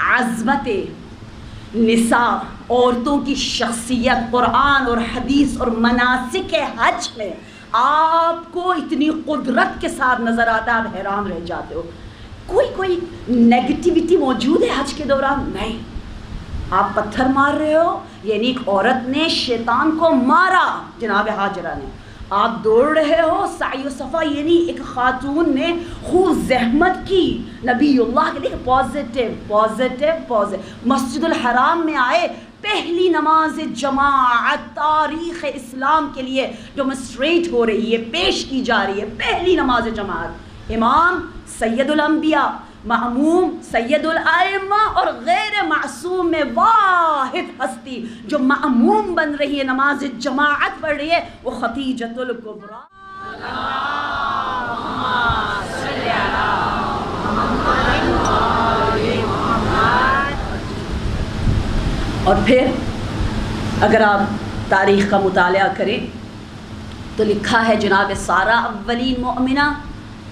عظمت نساء، عورتوں کی شخصیت قرآن اور حدیث اور مناسک حج میں آپ کو اتنی قدرت کے ساتھ نظر آتا ہے، آپ حیران رہ جاتے ہو۔ کوئی نیگیٹیوٹی موجود ہے حج کے دوران؟ نہیں۔ آپ پتھر مار رہے ہو، یعنی ایک عورت نے شیطان کو مارا جناب ہاجرہ نے، آپ دوڑ رہے ہو سعی و صفا، یعنی ایک خاتون نے خوب زحمت کی نبی اللہ کے لیے، پازیٹیو۔ مسجد الحرام میں آئے، پہلی نماز جماعت تاریخ اسلام کے لیے ڈیمونسٹریٹ ہو رہی ہے، پیش کی جا رہی ہے، پہلی نماز جماعت، امام سید الانبیاء، معموم سید الائمہ، اور غیر معصوم میں واحد ہستی جو معموم بن رہی ہے، نماز جماعت پڑھ رہی ہے، وہ خدیجۃ الکبریٰ۔ اور پھر اگر آپ تاریخ کا مطالعہ کریں تو لکھا ہے جناب سارہ اولین مؤمنہ،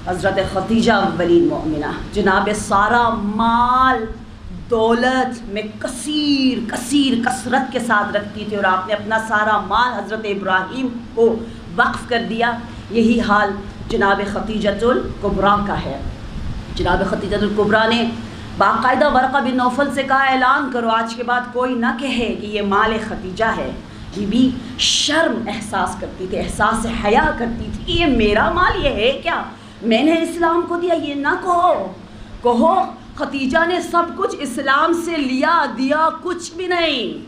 حضرت خدیجہ اولین مؤمنہ۔ جناب سارہ مال دولت میں کثیر کثرت کے ساتھ رکھتی تھی، اور آپ نے اپنا سارا مال حضرت ابراہیم کو وقف کر دیا۔ یہی حال جناب خدیجۃ الکبریٰ کا ہے۔ جناب خدیجۃ الکبریٰ نے باقاعدہ ورقہ بن نوفل سے کہا، اعلان کرو آج کے بعد کوئی نہ کہے کہ یہ مال خدیجہ ہے۔ یہ بھی شرم احساس کرتی تھی، احساس حیا کرتی تھی، یہ میرا مال، یہ ہے کیا، میں نے اسلام کو دیا، یہ نہ کہو۔ کہو خدیجہ نے سب کچھ اسلام سے لیا دیا کچھ بھی نہیں،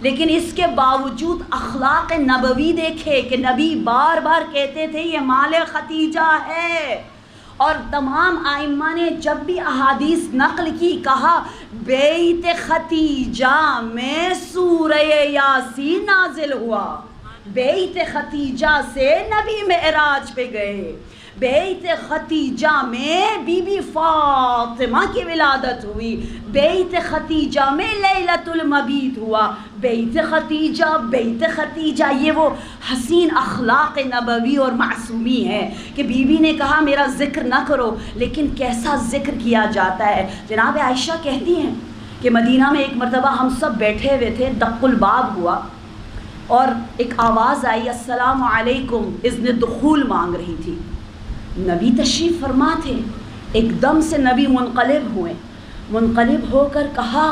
لیکن اس کے باوجود اخلاق نبوی دیکھے کہ نبی بار بار کہتے تھے یہ مال خدیجہ ہے، اور تمام ائمہ نے جب بھی احادیث نقل کی کہا بیت خدیجہ میں سورہ یاسین نازل ہوا، بیت خدیجہ سے نبی معراج پہ گئے، بیت خدیجہ میں بی بی فاطمہ کی ولادت ہوئی، بیت خدیجہ میں لیلۃ المبیت ہوا، بیت خدیجہ یہ وہ حسین اخلاق نبوی اور معصومی ہے کہ بی بی نے کہا میرا ذکر نہ کرو، لیکن کیسا ذکر کیا جاتا ہے۔ جناب عائشہ کہتی ہیں کہ مدینہ میں ایک مرتبہ ہم سب بیٹھے ہوئے تھے، دق الباب ہوا اور ایک آواز آئی السلام علیکم، اذن دخول مانگ رہی تھی، نبی تشریف فرما تھے، ایک دم سے نبی منقلب ہوئے، منقلب ہو کر کہا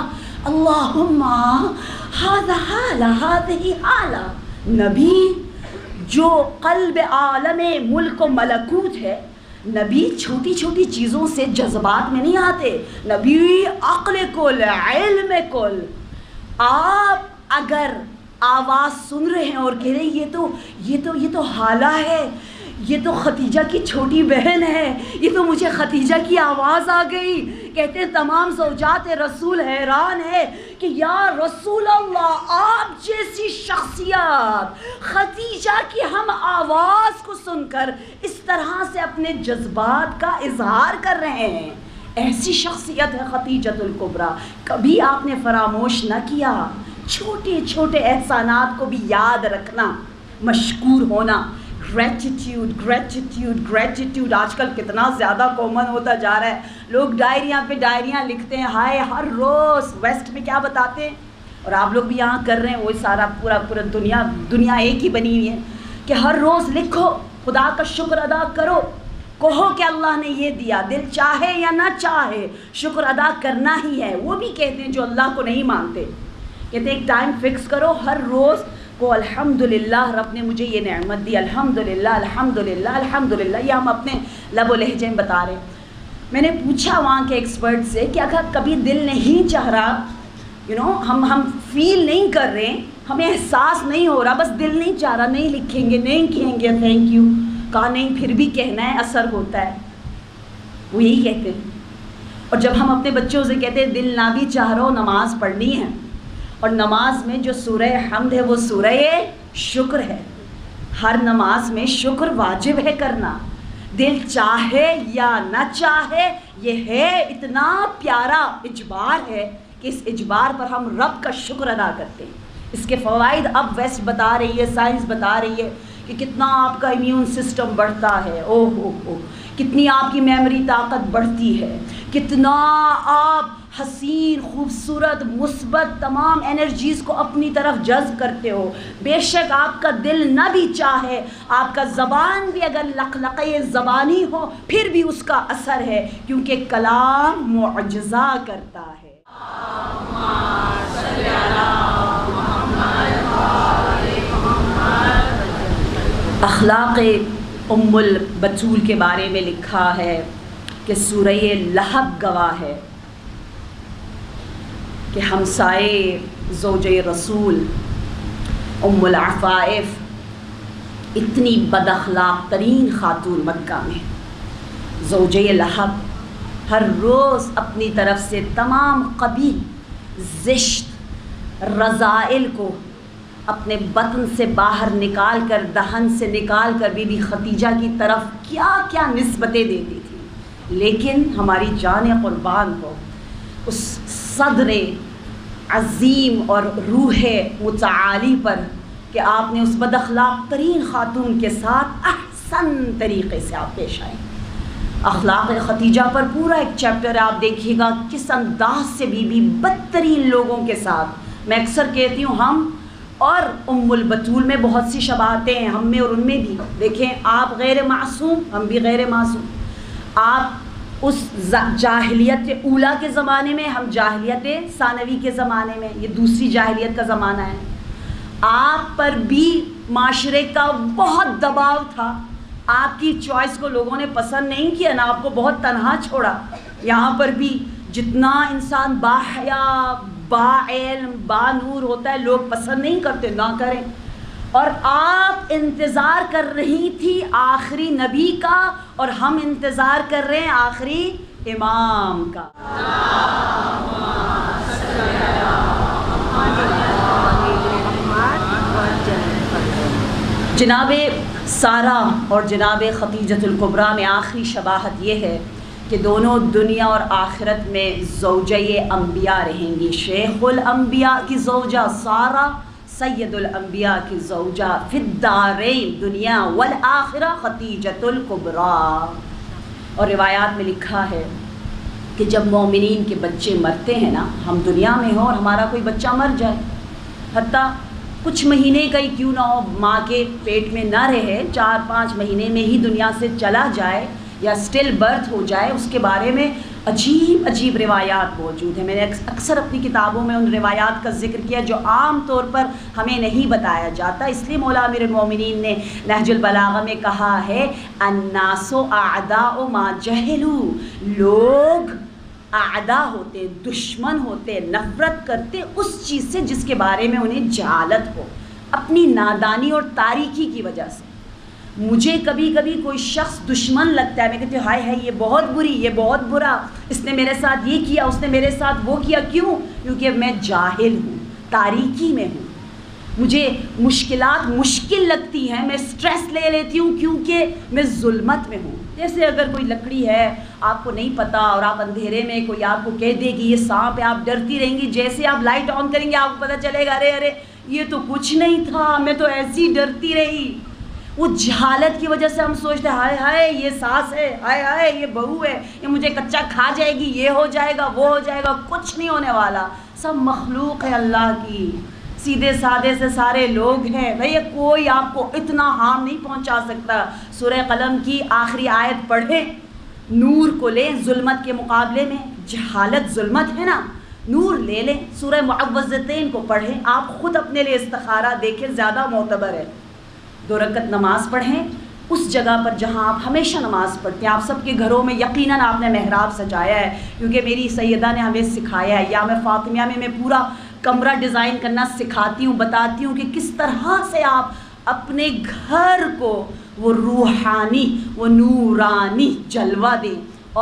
اللہم ھذا حالہ ھذہ حالہ۔ نبی جو قلب عالم ملک و ملکوت ہے، نبی چھوٹی چھوٹی چیزوں سے جذبات میں نہیں آتے، نبی عقل کل، علم کل۔ آپ اگر آواز سن رہے ہیں اور کہہ رہے ہیں یہ تو حالہ ہے، یہ تو خدیجہ کی چھوٹی بہن ہے، یہ تو مجھے خدیجہ کی آواز آ گئی، کہتے ہیں تمام زوجات رسول حیران ہے کہ یا رسول اللہ آپ جیسی شخصیت خدیجہ کی ہم آواز کو سن کر اس طرح سے اپنے جذبات کا اظہار کر رہے ہیں، ایسی شخصیت ہے خدیجۃ الکبریٰ۔ کبھی آپ نے فراموش نہ کیا، چھوٹے چھوٹے احسانات کو بھی یاد رکھنا، مشکور ہونا، گریٹیٹیوڈ آج کل کتنا زیادہ کامن ہوتا جا رہا ہے، لوگ ڈائریاں پہ ڈائریاں لکھتے ہیں، ہائے ہر روز ویسٹ میں کیا بتاتے ہیں، اور آپ لوگ بھی یہاں کر رہے ہیں، وہی سارا پورا دنیا ایک ہی بنی ہوئی ہے کہ ہر روز لکھو، خدا کا شکر ادا کرو، کہو کہ اللہ نے یہ دیا، دل چاہے یا نہ چاہے شکر ادا کرنا ہی ہے۔ وہ بھی کہتے ہیں جو اللہ کو نہیں مانتے، کہتے ہیں ایک ٹائم فکس کرو، ہر روز کو الحمدللہ رب نے مجھے یہ نعمت دی، الحمدللہ الحمدللہ الحمدللہ، یہ ہم اپنے لب و لہجے میں بتا رہے ہیں۔ میں نے پوچھا وہاں کے ایکسپرٹ سے کہ اگر کبھی دل نہیں چاہ رہا، ہم فیل نہیں کر رہے، ہمیں احساس نہیں ہو رہا، بس دل نہیں چاہ رہا، نہیں لکھیں گے، نہیں کہیں گے تھینک یو، کہا نہیں پھر بھی کہنا ہے، اثر ہوتا ہے، وہ یہی کہتے ہیں۔ اور جب ہم اپنے بچوں سے کہتے ہیں دل نہ بھی چاہ رہا ہو نماز پڑھنی ہے، اور نماز میں جو سورہ حمد ہے وہ سورہ شکر ہے، ہر نماز میں شکر واجب ہے کرنا، دل چاہے یا نہ چاہے، یہ ہے اتنا پیارا اجبار ہے کہ اس اجبار پر ہم رب کا شکر ادا کرتے ہیں۔ اس کے فوائد اب ویسٹ بتا رہی ہے، سائنس بتا رہی ہے کہ کتنا آپ کا امیون سسٹم بڑھتا ہے، کتنی آپ کی میموری طاقت بڑھتی ہے، کتنا آپ حسین خوبصورت مثبت تمام انرجیز کو اپنی طرف جذب کرتے ہو۔ بے شک آپ کا دل نہ بھی چاہے، آپ کا زبان بھی اگر لقلقہ زبانی ہو پھر بھی اس کا اثر ہے، کیونکہ کلام معجزہ کرتا ہے۔ اخلاق ام البتول کے بارے میں لکھا ہے کہ سورہ لہب گواہ ہے کہ ہمسائے زوجہ رسول ام العفائف اتنی بد اخلاق ترین خاتون مکہ میں، زوجہ لہب ہر روز اپنی طرف سے تمام قبیح زشت رذائل کو اپنے بطن سے باہر نکال کر، دہن سے نکال کر بی بی خدیجہ کی طرف کیا کیا نسبتیں دیتی تھی، لیکن ہماری جان قربان ہو اس صدر عظیم اور روح متعالی پر کہ آپ نے اس بد اخلاق ترین خاتون کے ساتھ احسن طریقے سے آپ پیش آئیں۔ اخلاق خدیجہ پر پورا ایک چیپٹر آپ دیکھیے گا، کس انداز سے بی بی بدترین لوگوں کے ساتھ، میں اکثر کہتی ہوں ہم اور ام البتول میں بہت سی شباہتیں ہیں، ہم میں اور ان میں بھی۔ دیکھیں آپ غیر معصوم، ہم بھی غیر معصوم، آپ اس جاہلیت اولا کے زمانے میں، ہم جاہلیت ثانوی کے زمانے میں، یہ دوسری جاہلیت کا زمانہ ہے۔ آپ پر بھی معاشرے کا بہت دباؤ تھا، آپ کی چوائس کو لوگوں نے پسند نہیں کیا نا، آپ کو بہت تنہا چھوڑا. یہاں پر بھی جتنا انسان باحیا، با علم، با نور ہوتا ہے لوگ پسند نہیں کرتے، نہ کریں. اور آپ انتظار کر رہی تھی آخری نبی کا، اور ہم انتظار کر رہے ہیں آخری امام کا. جناب سارہ اور جناب خدیجۃ الکبریٰ میں آخری شباہت یہ ہے کہ دونوں دنیا اور آخرت میں زوجہ انبیاء رہیں گی. شیخ الانبیاء کی زوجہ سارہ، سید الانبیاء کی زوجہ فی الدارین دنیا والآخرہ خدیجۃ الکبریٰ. اور روایات میں لکھا ہے کہ جب مومنین کے بچے مرتے ہیں نا، ہم دنیا میں ہوں اور ہمارا کوئی بچہ مر جائے، حتیٰ کچھ مہینے کا ہی کیوں نہ ہو، ماں کے پیٹ میں نہ رہے، 4-5 مہینے میں ہی دنیا سے چلا جائے یا اسٹل برتھ ہو جائے، اس کے بارے میں عجیب عجیب روایات موجود ہیں. میں نے اکثر اپنی کتابوں میں ان روایات کا ذکر کیا جو عام طور پر ہمیں نہیں بتایا جاتا. اس لیے مولا امیر المومنین نے نہج البلاغہ میں کہا ہے الناس اعداء ما جہلوا، لوگ اعداء ہوتے، دشمن ہوتے، نفرت کرتے اس چیز سے جس کے بارے میں انہیں جہالت ہو، اپنی نادانی اور تاریکی کی وجہ سے. مجھے کبھی کبھی کوئی شخص دشمن لگتا ہے، میں کہتی ہوں ہائے ہائے یہ بہت بری، یہ بہت برا، اس نے میرے ساتھ یہ کیا، اس نے میرے ساتھ وہ کیا. کیوں؟ کیونکہ میں جاہل ہوں، تاریکی میں ہوں، مجھے مشکلات مشکل لگتی ہیں، میں سٹریس لے لیتی ہوں کیونکہ میں ظلمت میں ہوں. جیسے اگر کوئی لکڑی ہے آپ کو نہیں پتہ اور آپ اندھیرے میں کوئی آپ کو کہہ دے گی یہ سانپ ہے، آپ ڈرتی رہیں گی، جیسے آپ لائٹ آن کریں گے آپ کو پتہ چلے گا ارے ارے یہ تو کچھ نہیں تھا، میں تو ایسی ڈرتی رہی. وہ جہالت کی وجہ سے ہم سوچتے ہیں ہائے ہائے یہ ساس ہے، ہائے ہائے یہ بہو ہے، یہ مجھے کچا کھا جائے گی، یہ ہو جائے گا وہ ہو جائے گا. کچھ نہیں ہونے والا، سب مخلوق ہے اللہ کی، سیدھے سادے سے سارے لوگ ہیں. بھئی کوئی آپ کو اتنا ہارم نہیں پہنچا سکتا. سورہ قلم کی آخری آیت پڑھیں، نور کو لیں ظلمت کے مقابلے میں. جہالت ظلمت ہے نا، نور لے لیں. سورہ معوذتین کو پڑھیں، آپ خود اپنے لیے استخارہ دیکھیں، زیادہ معتبر ہے. 2 رکعت نماز پڑھیں اس جگہ پر جہاں آپ ہمیشہ نماز پڑھتے ہیں. آپ سب کے گھروں میں یقیناً آپ نے محراب سجایا ہے، کیونکہ میری سیدہ نے ہمیں سکھایا ہے. یا میں فاطمیہ میں پورا کمرہ ڈیزائن کرنا سکھاتی ہوں، بتاتی ہوں کہ کس طرح سے آپ اپنے گھر کو وہ روحانی، وہ نورانی جلوہ دیں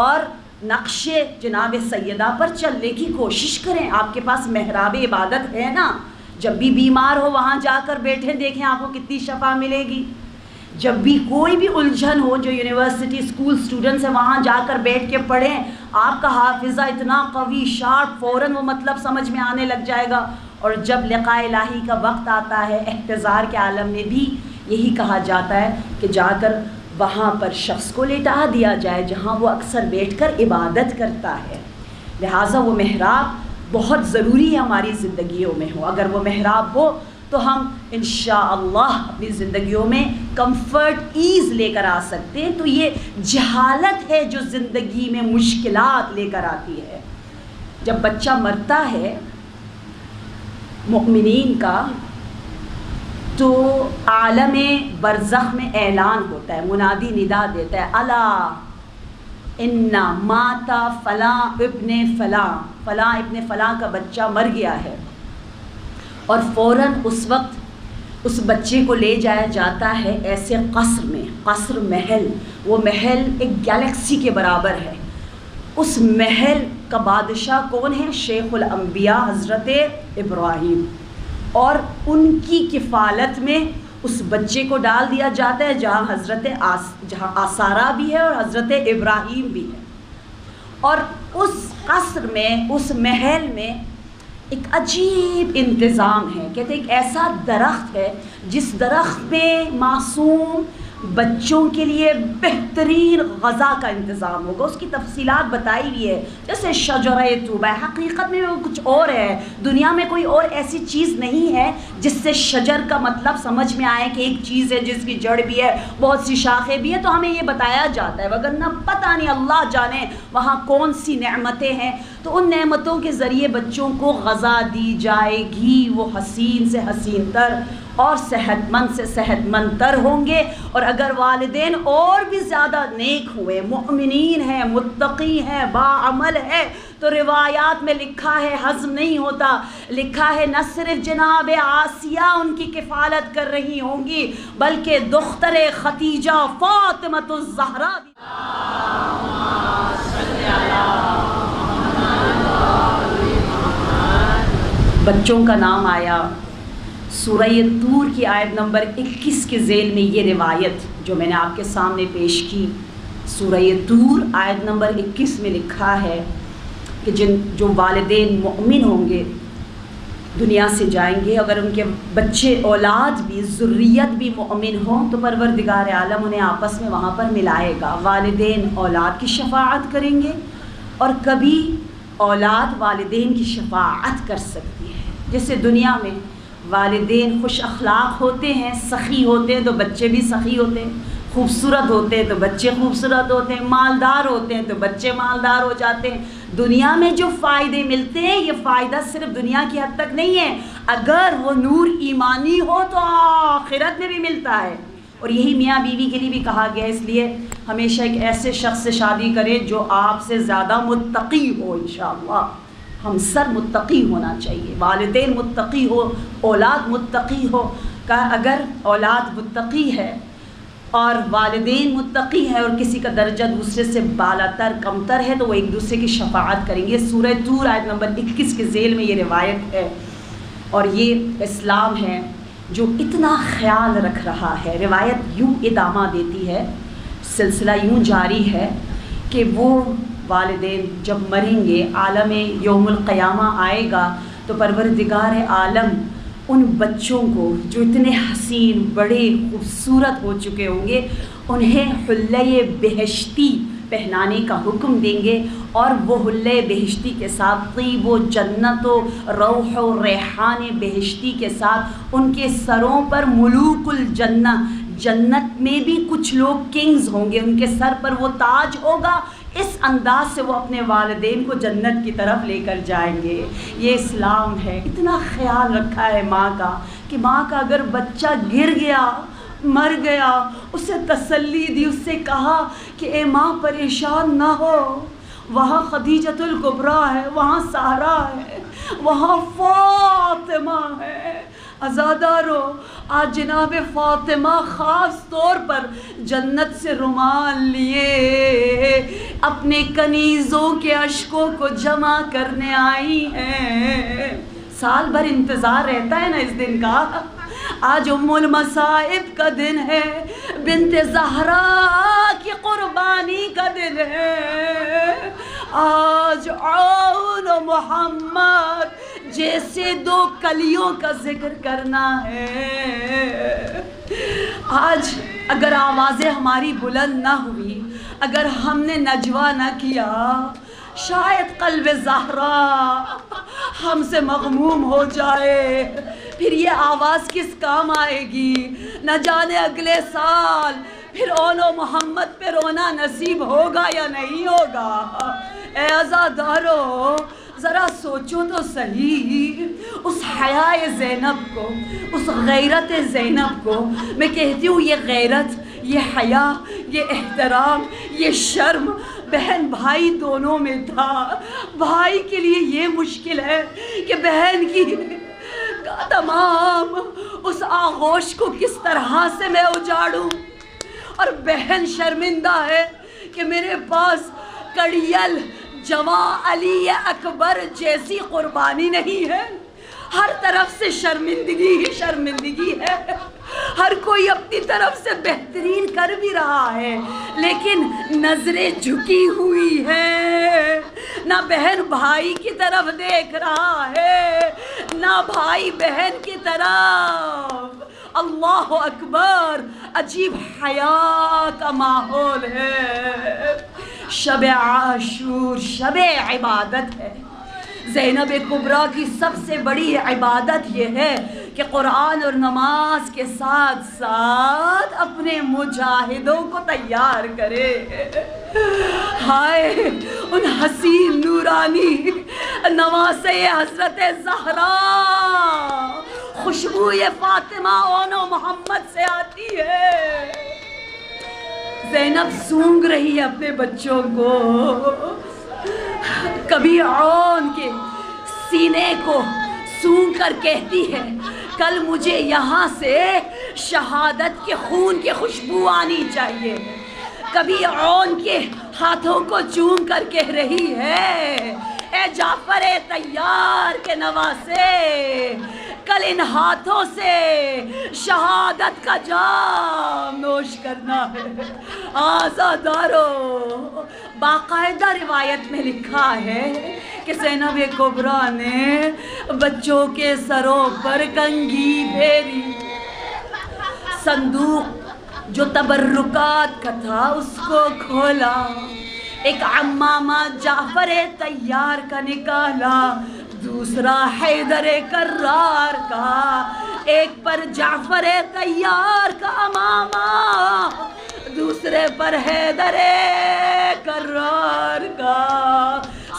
اور نقش جناب سیدہ پر چلنے کی کوشش کریں. آپ کے پاس محراب عبادت ہے نا، جب بھی بیمار ہو وہاں جا کر بیٹھیں، دیکھیں آپ کو کتنی شفا ملے گی. جب بھی کوئی بھی الجھن ہو، جو یونیورسٹی اسکول اسٹوڈنٹس ہیں وہاں جا کر بیٹھ کے پڑھیں، آپ کا حافظہ اتنا قوی شارپ فوراً وہ مطلب سمجھ میں آنے لگ جائے گا. اور جب لقاء الہی کا وقت آتا ہے احتضار کے عالم میں بھی یہی کہا جاتا ہے کہ جا کر وہاں پر شخص کو لیٹا دیا جائے جہاں وہ اکثر بیٹھ کر عبادت کرتا ہے. لہٰذا وہ محراب بہت ضروری ہے ہماری زندگیوں میں ہو. اگر وہ محراب ہو تو ہم انشاءاللہ اپنی زندگیوں میں کمفرٹ، ایز لے کر آ سکتے ہیں. تو یہ جہالت ہے جو زندگی میں مشکلات لے کر آتی ہے. جب بچہ مرتا ہے مؤمنین کا تو عالم برزخ میں اعلان ہوتا ہے، منادی ندا دیتا ہے الا ان ماتا فلاں ابن فلاں، فلاں ابن فلاں کا بچہ مر گیا ہے. اور فوراً اس وقت اس بچے کو لے جایا جاتا ہے ایسے قصر میں، قصر محل، وہ محل ایک گیلیکسی کے برابر ہے. اس محل کا بادشاہ کون ہے؟ شیخ الانبیاء حضرت ابراہیم. اور ان کی کفالت میں اس بچے کو ڈال دیا جاتا ہے جہاں آسارہ بھی ہے اور حضرت ابراہیم بھی ہے. اور اس قصر میں، اس محل میں ایک عجیب انتظام ہے. کہتے ہیں ایک ایسا درخت ہے جس درخت میں معصوم بچوں کے لیے بہترین غذا کا انتظام ہوگا. اس کی تفصیلات بتائی ہوئی ہے، جیسے شجرہ طوبہ. حقیقت میں وہ کچھ اور ہے، دنیا میں کوئی اور ایسی چیز نہیں ہے جس سے شجر کا مطلب سمجھ میں آئے کہ ایک چیز ہے جس کی جڑ بھی ہے، بہت سی شاخیں بھی ہیں. تو ہمیں یہ بتایا جاتا ہے، وگرنہ پتہ نہیں اللہ جانے وہاں کون سی نعمتیں ہیں. تو ان نعمتوں کے ذریعے بچوں کو غذا دی جائے گی، وہ حسین سے حسین تر اور صحت مند سے صحت مند تر ہوں گے۔ اور اگر والدین اور بھی زیادہ نیک ہوئے، مؤمنین ہیں، متقی ہیں، باعمل ہے، تو روایات میں لکھا ہے، حزم نہیں ہوتا، لکھا ہے نہ صرف جناب آسیہ ان کی کفالت کر رہی ہوں گی، بلکہ دختر ختیجہ فاطمۃ الزہرا بھی۔ بچوں کا نام آیا، سورہ طور کی آیت نمبر 21 کے ذیل میں یہ روایت جو میں نے آپ کے سامنے پیش کی، سورہ طور آیت نمبر 21 میں لکھا ہے کہ جو والدین مؤمن ہوں گے دنیا سے جائیں گے، اگر ان کے بچے اولاد بھی ذریت بھی مؤمن ہوں تو پروردگار عالم انہیں آپس میں وہاں پر ملائے گا۔ والدین اولاد کی شفاعت کریں گے اور کبھی اولاد والدین کی شفاعت کر سکتی ہے۔ جیسے دنیا میں والدین خوش اخلاق ہوتے ہیں، سخی ہوتے ہیں تو بچے بھی سخی ہوتے ہیں، خوبصورت ہوتے ہیں تو بچے خوبصورت ہوتے ہیں، مالدار ہوتے ہیں تو بچے مالدار ہو جاتے ہیں۔ دنیا میں جو فائدے ملتے ہیں یہ فائدہ صرف دنیا کی حد تک نہیں ہے، اگر وہ نور ایمانی ہو تو آخرت میں بھی ملتا ہے۔ اور یہی میاں بیوی کے لیے بھی کہا گیا، اس لیے ہمیشہ ایک ایسے شخص سے شادی کریں جو آپ سے زیادہ متقی ہو۔ انشاءاللہ ہم سر متقی ہونا چاہیے، والدین متقی ہو، اولاد متقی ہو۔ کہ اگر اولاد متقی ہے اور والدین متقی ہے اور کسی کا درجہ دوسرے سے بالا تر کم تر ہے تو وہ ایک دوسرے کی شفاعت کریں گے۔ سورہ طور آیت نمبر 21 کے ذیل میں یہ روایت ہے، اور یہ اسلام ہے جو اتنا خیال رکھ رہا ہے۔ روایت یوں ادامہ دیتی ہے، سلسلہ یوں جاری ہے کہ وہ والدین جب مریں گے، عالم یوم القیامہ آئے گا تو پروردگار عالم ان بچوں کو جو اتنے حسین بڑے خوبصورت ہو چکے ہوں گے انہیں حلۂ بہشتی پہنانے کا حکم دیں گے، اور وہ حلۂ بہشتی کے ساتھ طیب و جنت و روح و ریحان بہشتی کے ساتھ ان کے سروں پر ملوک الجنہ، جنت میں بھی کچھ لوگ کنگز ہوں گے، ان کے سر پر وہ تاج ہوگا۔ اس انداز سے وہ اپنے والدین کو جنت کی طرف لے کر جائیں گے۔ یہ اسلام ہے، اتنا خیال رکھا ہے ماں کا کہ ماں کا اگر بچہ گر گیا، مر گیا، اسے تسلی دی، اس سے کہا کہ اے ماں پریشان نہ ہو، وہاں خدیجۃ الکبریٰ ہے، وہاں سارہ ہے، وہاں فاطمہ ہے۔ عزادارو، آج جناب فاطمہ خاص طور پر جنت سے رومال لیے اپنے کنیزوں کے اشکوں کو جمع کرنے آئی ہیں۔ سال بھر انتظار رہتا ہے نا اس دن کا۔ آج ام المصائب کا دن ہے، بنت زہرا کی قربانی کا دن ہے۔ آج عون و محمد جیسے دو کلیوں کا ذکر کرنا ہے۔ آج اگر آوازیں ہماری بلند نہ ہوئی، اگر ہم نے نجوہ نہ کیا، شاید قلب زہرا ہم سے مغموم ہو جائے، پھر یہ آواز کس کام آئے گی؟ نہ جانے اگلے سال پھر اون و محمد پہ رونا نصیب ہوگا یا نہیں ہوگا۔ اے عزادارو، ذرا سوچو تو صحیح، اس حیائے زینب کو، اس غیرت زینب کو، میں کہتی ہوں یہ غیرت، یہ حیا، یہ احترام، یہ شرم بہن بھائی دونوں میں تھا۔ بھائی کے لیے یہ مشکل ہے کہ بہن کی تمام اس آغوش کو کس طرح سے میں اجاڑوں، اور بہن شرمندہ ہے کہ میرے پاس کڑیل جواں علی اکبر جیسی قربانی نہیں ہے۔ ہر طرف سے شرمندگی ہی شرمندگی ہے، ہر کوئی اپنی طرف سے بہترین کر بھی رہا ہے، لیکن نظریں جھکی ہوئی ہیں، نہ بہن بھائی کی طرف دیکھ رہا ہے، نہ بھائی بہن کی طرف۔ اللہ اکبر، عجیب حیا کا ماحول ہے۔ شب عاشور شب عبادت ہے۔ زینب کبریٰ کی سب سے بڑی عبادت یہ ہے کہ قرآن اور نماز کے ساتھ ساتھ اپنے مجاہدوں کو تیار کرے۔ ہائے ان حسین نورانی نواسے حضرت زہرا، خوشبو یہ فاطمہ اون و محمد سے آتی ہے۔ زینب سونگ رہی ہے اپنے بچوں کو، کبھی اون کے سینے کو سونگ کر کہتی ہے کل مجھے یہاں سے شہادت کے خون کی خوشبو آنی چاہیے، کبھی اون کے ہاتھوں کو چوم کر کہہ رہی ہے اے جعفر طیار کے نواسے، کل ان ہاتھوں سے شہادت کا جام نوش کرنا ہے۔ آزادارو، باقاعدہ روایت میں لکھا ہے کہ زینب کبریٰ نے بچوں کے سروں پر کنگھی پھیری، صندوق جو تبرکات کا تھا اس کو کھولا، ایک عمامہ جعفر طیار کا نکالا، دوسرا حیدر کرار کا، ایک پر جعفر طیار کا عمامہ، دوسرے پر حیدر کرار کا۔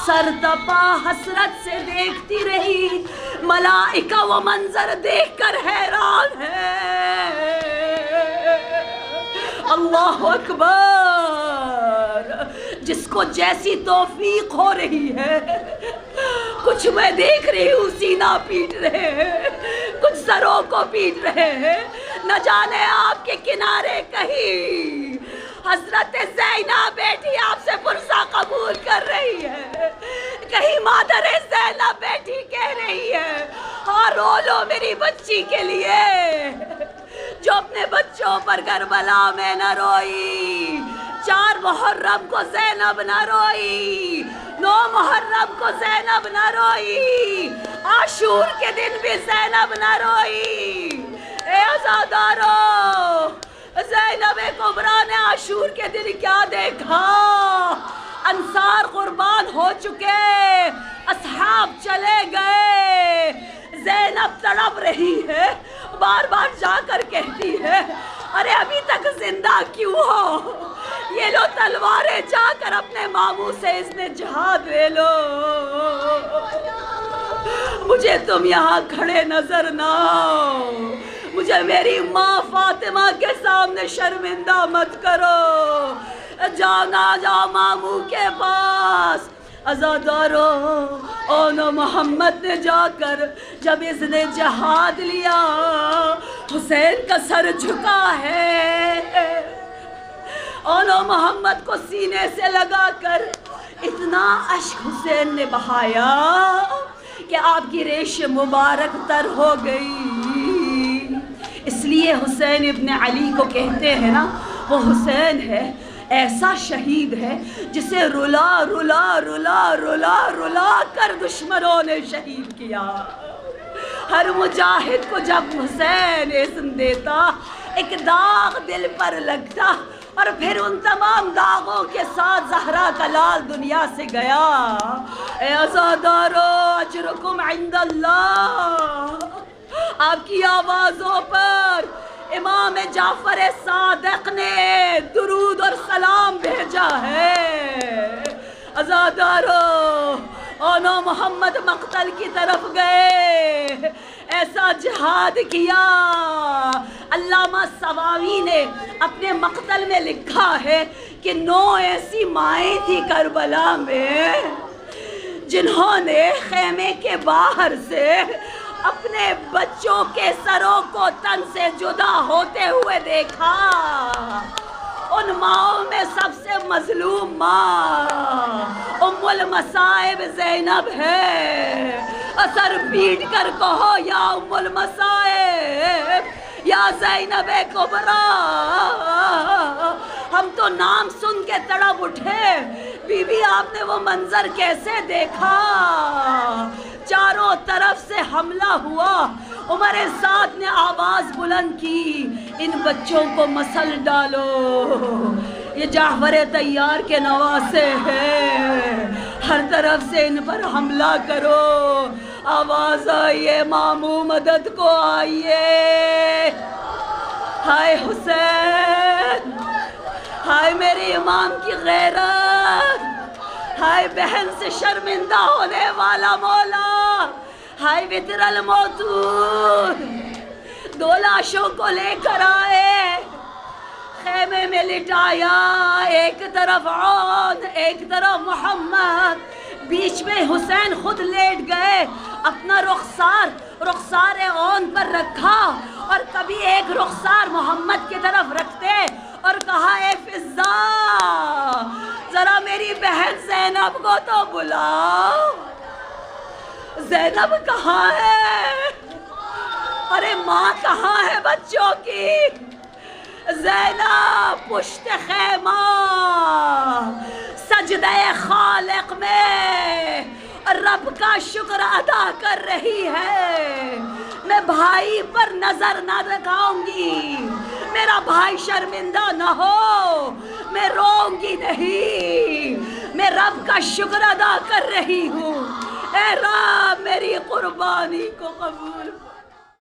سر تپا حسرت سے دیکھتی رہی، ملائکہ وہ منظر دیکھ کر حیران ہے۔ اللہ اکبر، جس کو جیسی توفیق ہو رہی ہے، کچھ میں دیکھ رہی ہوں سینہ پیٹ رہے ہیں، کچھ سروں کو پیٹ رہے ہیں، نہ جانے آپ کے کنارے کہیں حضرت زینب بیٹی آپ سے پرسہ قبول کر رہی ہے، کہیں مادر زینب بیٹی کہہ رہی ہے ہاں رو لو میری بچی کے لیے، جو اپنے بچوں پر کربلا میں نہ روئی، 4 محرم کو زینب نہ روئی، 9 محرم کو زینب نہ روئی، عاشور کے دن بھی زینب نہ روئی۔ اے عزادارو، زینب کبریٰ نے عاشور کے دن کیا دیکھا؟ انصار قربان ہو چکے، اصحاب چلے گئے، زینب تڑپ رہی ہے، بار بار جا کر کہتی ہے ارے ابھی تک زندہ کیوں ہو؟ یہ لو تلواریں، جا کر اپنے ماموں سے اذن جہاد لے لو، مجھے تم یہاں کھڑے نظر نہ آؤ، مجھے میری ماں فاطمہ کے سامنے شرمندہ مت کرو، جاؤ نہ جاؤ ماموں کے پاس۔ عزادارو، اون محمد نے جا کر جب اذن جہاد لیا، حسین کا سر جھکا ہے، اون محمد کو سینے سے لگا کر اتنا اشک حسین نے بہایا کہ آپ کی ریش مبارک تر ہو گئی۔ اس لیے حسین ابن علی کو کہتے ہیں نا، وہ حسین ہے ایسا شہید ہے جسے رلا رلا رلا رلا رلا کر دشمنوں نے شہید کیا۔ ہر مجاہد کو جب حسین اسم دیتا، ایک داغ دل پر لگتا، اور پھر ان تمام داغوں کے ساتھ زہرا کا لال دنیا سے گیا۔ اے عزادارو، اجرکم عند اللہ، آپ کی آوازوں پر امام جعفر صادق نے درود اور سلام بھیجا ہے۔ عزادارو، اونو محمد مقتل کی طرف گئے، ایسا جہاد کیا۔ علامہ سواوی نے اپنے مقتل میں لکھا ہے کہ 9 ایسی مائیں تھی کربلا میں جنہوں نے خیمے کے باہر سے اپنے بچوں کے سروں کو تن سے جدا ہوتے ہوئے دیکھا۔ ان ماؤں میں سب سے مظلوم ماں ام المصائب زینب ہے۔ سر پیٹ کر کہو یا ام المصائب، یا زینب کبریٰ، ہم تو نام سن کے تڑپ اٹھے۔ بی بی آپ نے وہ منظر کیسے دیکھا؟ چاروں طرف سے حملہ ہوا، عمر سعد نے آواز بلند کی، ان بچوں کو مسل ڈالو، یہ جعفر طیار کے نواسے ہیں، ہر طرف سے ان پر حملہ کرو۔ آواز آئیے ماموں مدد کو آئیے۔ ہائے حسین، ہائے میرے امام کی غیرت، ہائے بہن سے شرمندہ ہونے والا مولا، ہائے وطر الموتود، دو لاشوں کو لے کر آئے، خیمے میں لٹایا، ایک طرف عون ایک طرف محمد، بیچ میں حسین خود لیٹ گئے، اپنا رخسار عون پر رکھا اور کبھی ایک رخسار محمد کی طرف رکھتے اور کہا اے فضہ ذرا میری بہن زینب کو تو بلاؤ، زینب کہاں ہے؟ ارے ماں کہاں ہے بچوں کی؟ زینب پشت خیمہ سجدہ خالق میں رب کا شکر ادا کر رہی ہے، میں بھائی پر نظر نہ رکھاؤں گی، میرا بھائی شرمندہ نہ ہو، میں روؤں گی نہیں، میں رب کا شکر ادا کر رہی ہوں، اے رب میری قربانی کو قبول